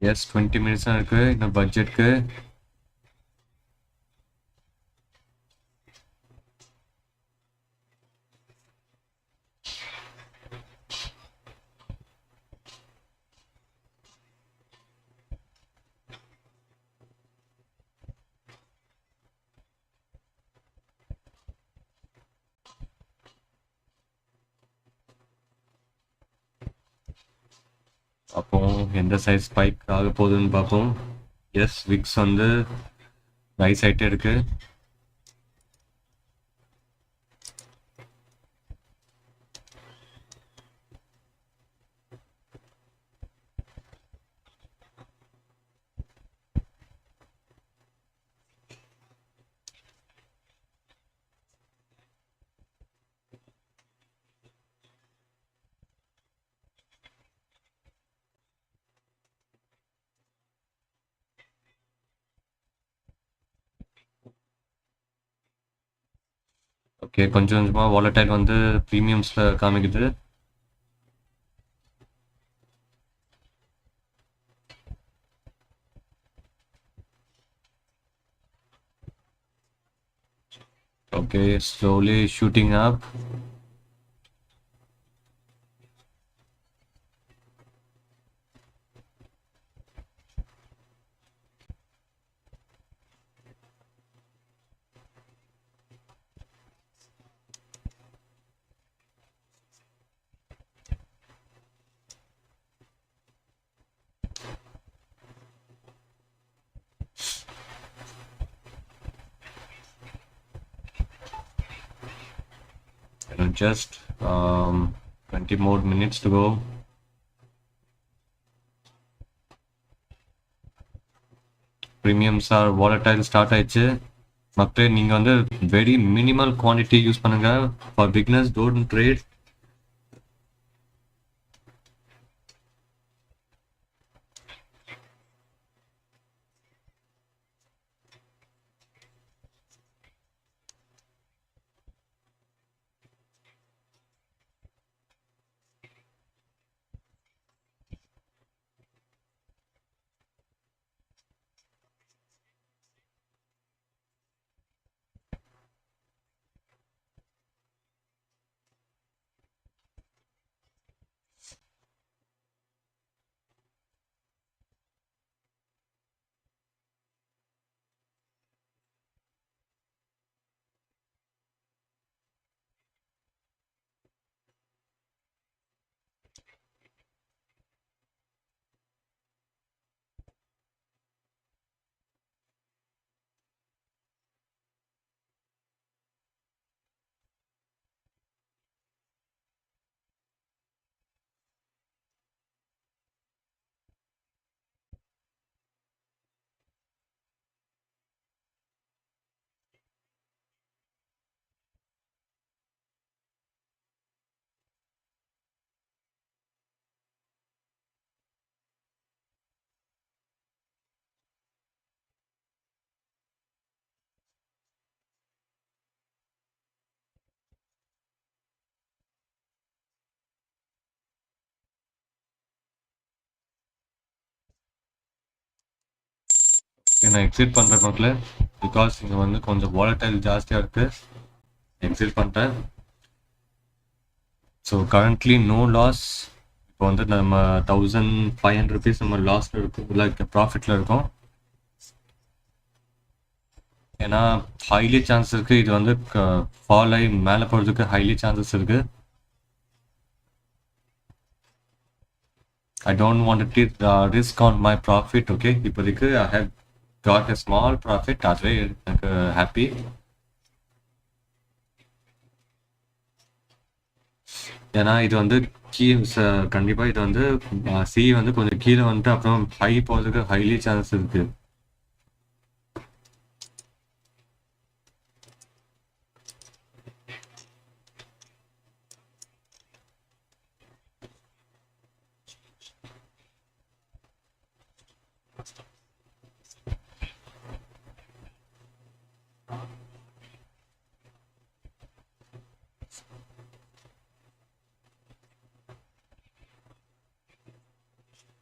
எஸ், 20 மினிட்ஸ் தான் இருக்கு இந்த பட்ஜெட்க்கு. அப்போ எந்த சைஸ் ஸ்பைக் ஆக போகுதுன்னு பார்ப்போம். எஸ், விக்ஸ் வந்து ரைஸ் ஆகிட்டே இருக்கு. ஓகே, கொஞ்சம் கொஞ்சமாக வாலடைல் வந்து ப்ரீமியம்ஸில் காமிக்குது. Okay, slowly shooting up. Just 20 more minutes to go. Premiums are volatile start ஆயிடுச்சு. மக்களே, நீங்கள் வந்து வெரி மினிமல் குவான்டிட்டி யூஸ் பண்ணுங்க. For beginners, don't trade. நான் எக்ஸிட் பண்ணுற மக்களே, பிகாஸ் இங்கே வந்து கொஞ்சம் வாலடைல் ஜாஸ்தியாக இருக்குது. எக்ஸிட் பண்ணிட்டேன். So currently no loss. இப்போ வந்து நம்ம 1500 ருபீஸ் நம்ம லாஸில் இருக்கும், லைக் ப்ராஃபிட்டில் இருக்கோம். ஏன்னா ஹைலி சான்ஸ் இருக்குது இது வந்து ஃபால் ஆகி மேலே போகிறதுக்கு ஹைலி சான்சஸ் இருக்குது. I don't want to take risk on my profit. Okay, இப்போதைக்கு I have got a small profit. அதுவே எனக்கு ஹாப்பி. ஏன்னா இது வந்து கண்டிப்பாக இது வந்து சி வந்து கொஞ்சம் கீழே வந்துட்டு அப்புறம் ஹை போகிறதுக்கு ஹைலி சான்ஸ் இருக்கு.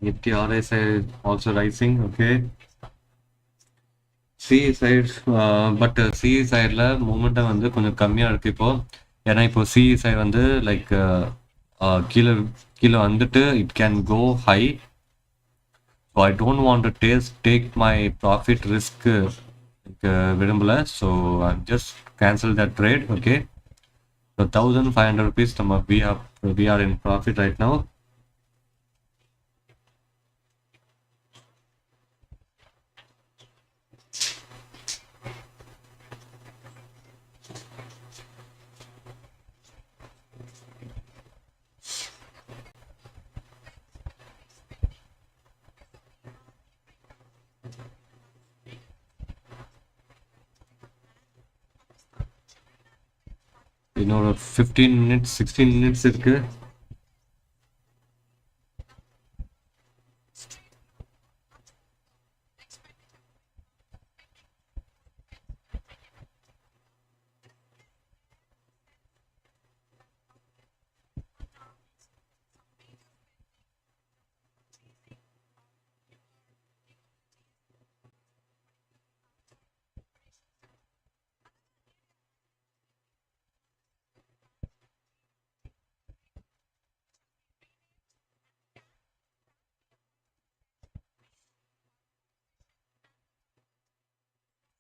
Nifty RSI also rising. Okay, C side but C சைடில் மூமெண்ட்டாக வந்து கொஞ்சம் கம்மியாக இருக்குது இப்போ. ஏன்னா இப்போ சி சைடு வந்து லைக் கீழே கீழே வந்துட்டு it can go high. So I don't want to take my profit risk விரும்பலை. So I just cancel the trade. Okay, so 1500 rupees நம்ம we are in profit right now. இன்னொரு 15 minutes 16 minutes இருக்கு.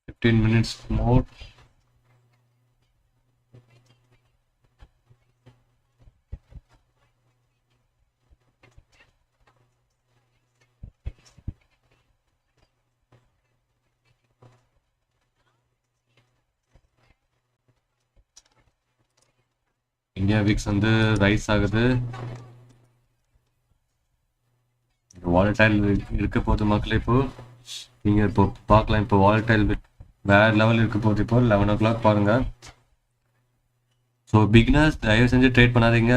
Fifteen minutes more. India VIX வந்து rise ஆகுது. Volatile இருக்க போது மக்களே. இப்போ நீங்கள் இப்போ பார்க்கலாம், இப்போ வாலடைல் வேற லெவல் இருக்க போது. இப்போ 11 o'clock பாருங்க. ஸோ பிகினர்ஸ் தயவு செஞ்சு ட்ரேட் பண்ணாதீங்க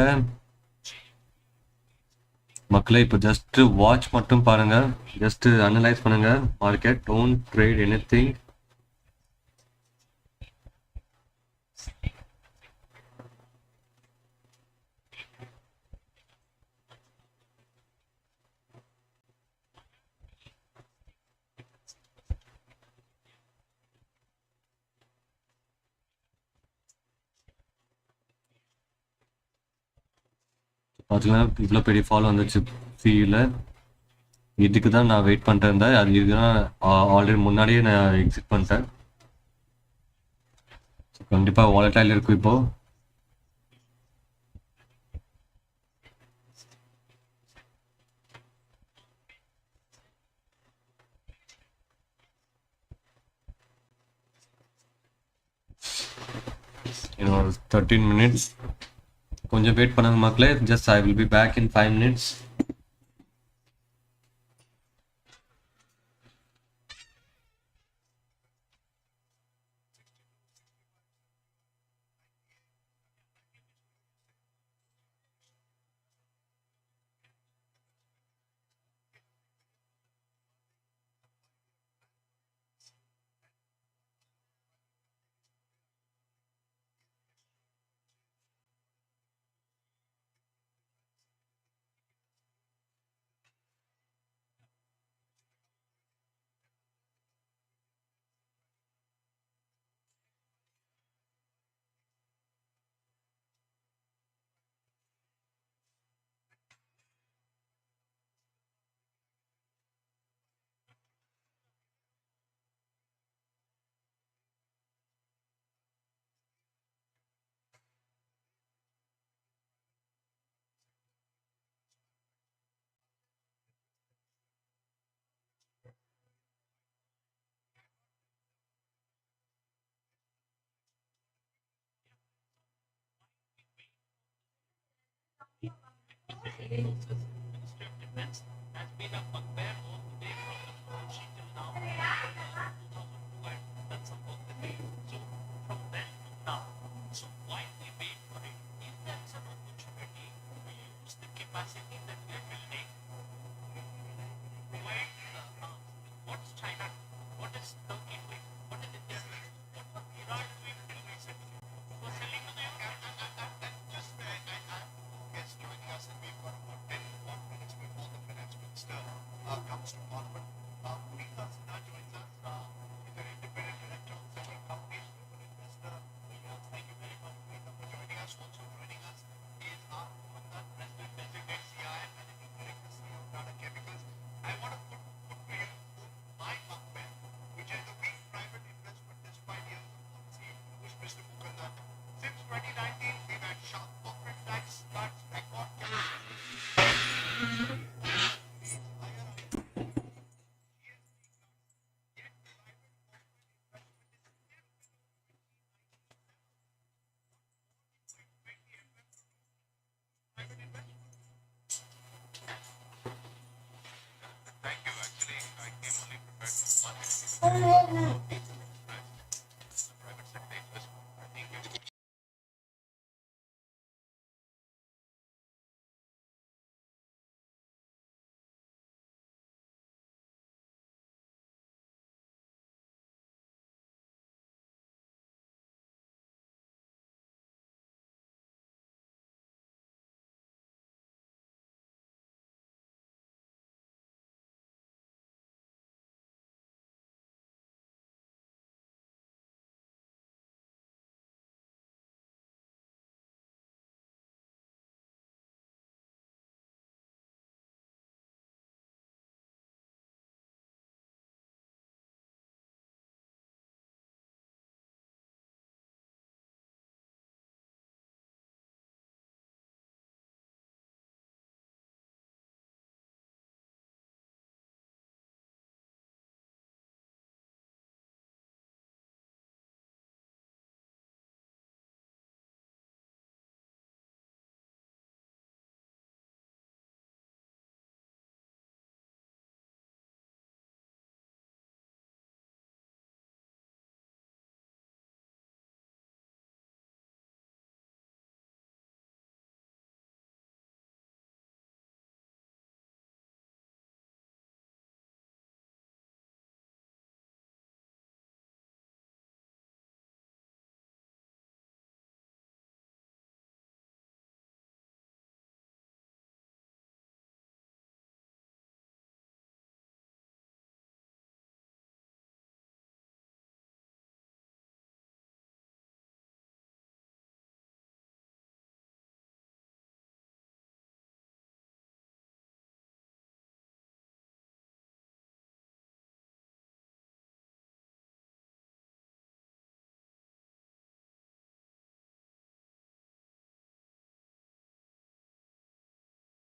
மக்களே. இப்போ ஜஸ்ட் வாட்ச் மட்டும் பாருங்க, ஜஸ்ட் அனலைஸ் பண்ணுங்க மார்க்கெட். Don't trade anything. பார்த்தீங்கன்னா இவ்வளோ பெரிய ஃபாலோ வந்துச்சு சியில். இதுக்கு தான் நான் வெயிட் பண்ணிட்டு இருந்தேன். அது இதுதான் ஆல்ரெடி முன்னாடியே நான் எக்ஸிட் பண்ணிட்டேன். கண்டிப்பாக வாலடைல் இருக்கும் இப்போ. இன்னொரு 13 மினிட்ஸ் கொஞ்சம் வெயிட் பண்ணுங்க மக்களே. Just I will be back in 5 minutes. process, Ministry of Defense has been a bugbear all the way from the Fauci till now. 2002, I've done some work with it. So from then to now, so why we wait for it? If there is an opportunity to use the capacity that we are building, provide what's China doing? What is Turkey doing? What is India doing? What was Iran doing till recently? Was selling to the Just guest joining us, and we've got about 10 more minutes before the finance minister comes to Parliament. Puneetha Sinha joins us. He's an independent director of several companies. Global investor. Thank you very much, Puneetha, for joining us. Also joining us is our president designate CI and managing director CEO of Tata Chemicals. I want to put to you my bugbear, which is the weak private investment despite years of policy, which Mr. Mukherjee. Since 2019, we've had sharp corporate tax cuts, record Thank you. Actually, I came only prepared for 1 minute.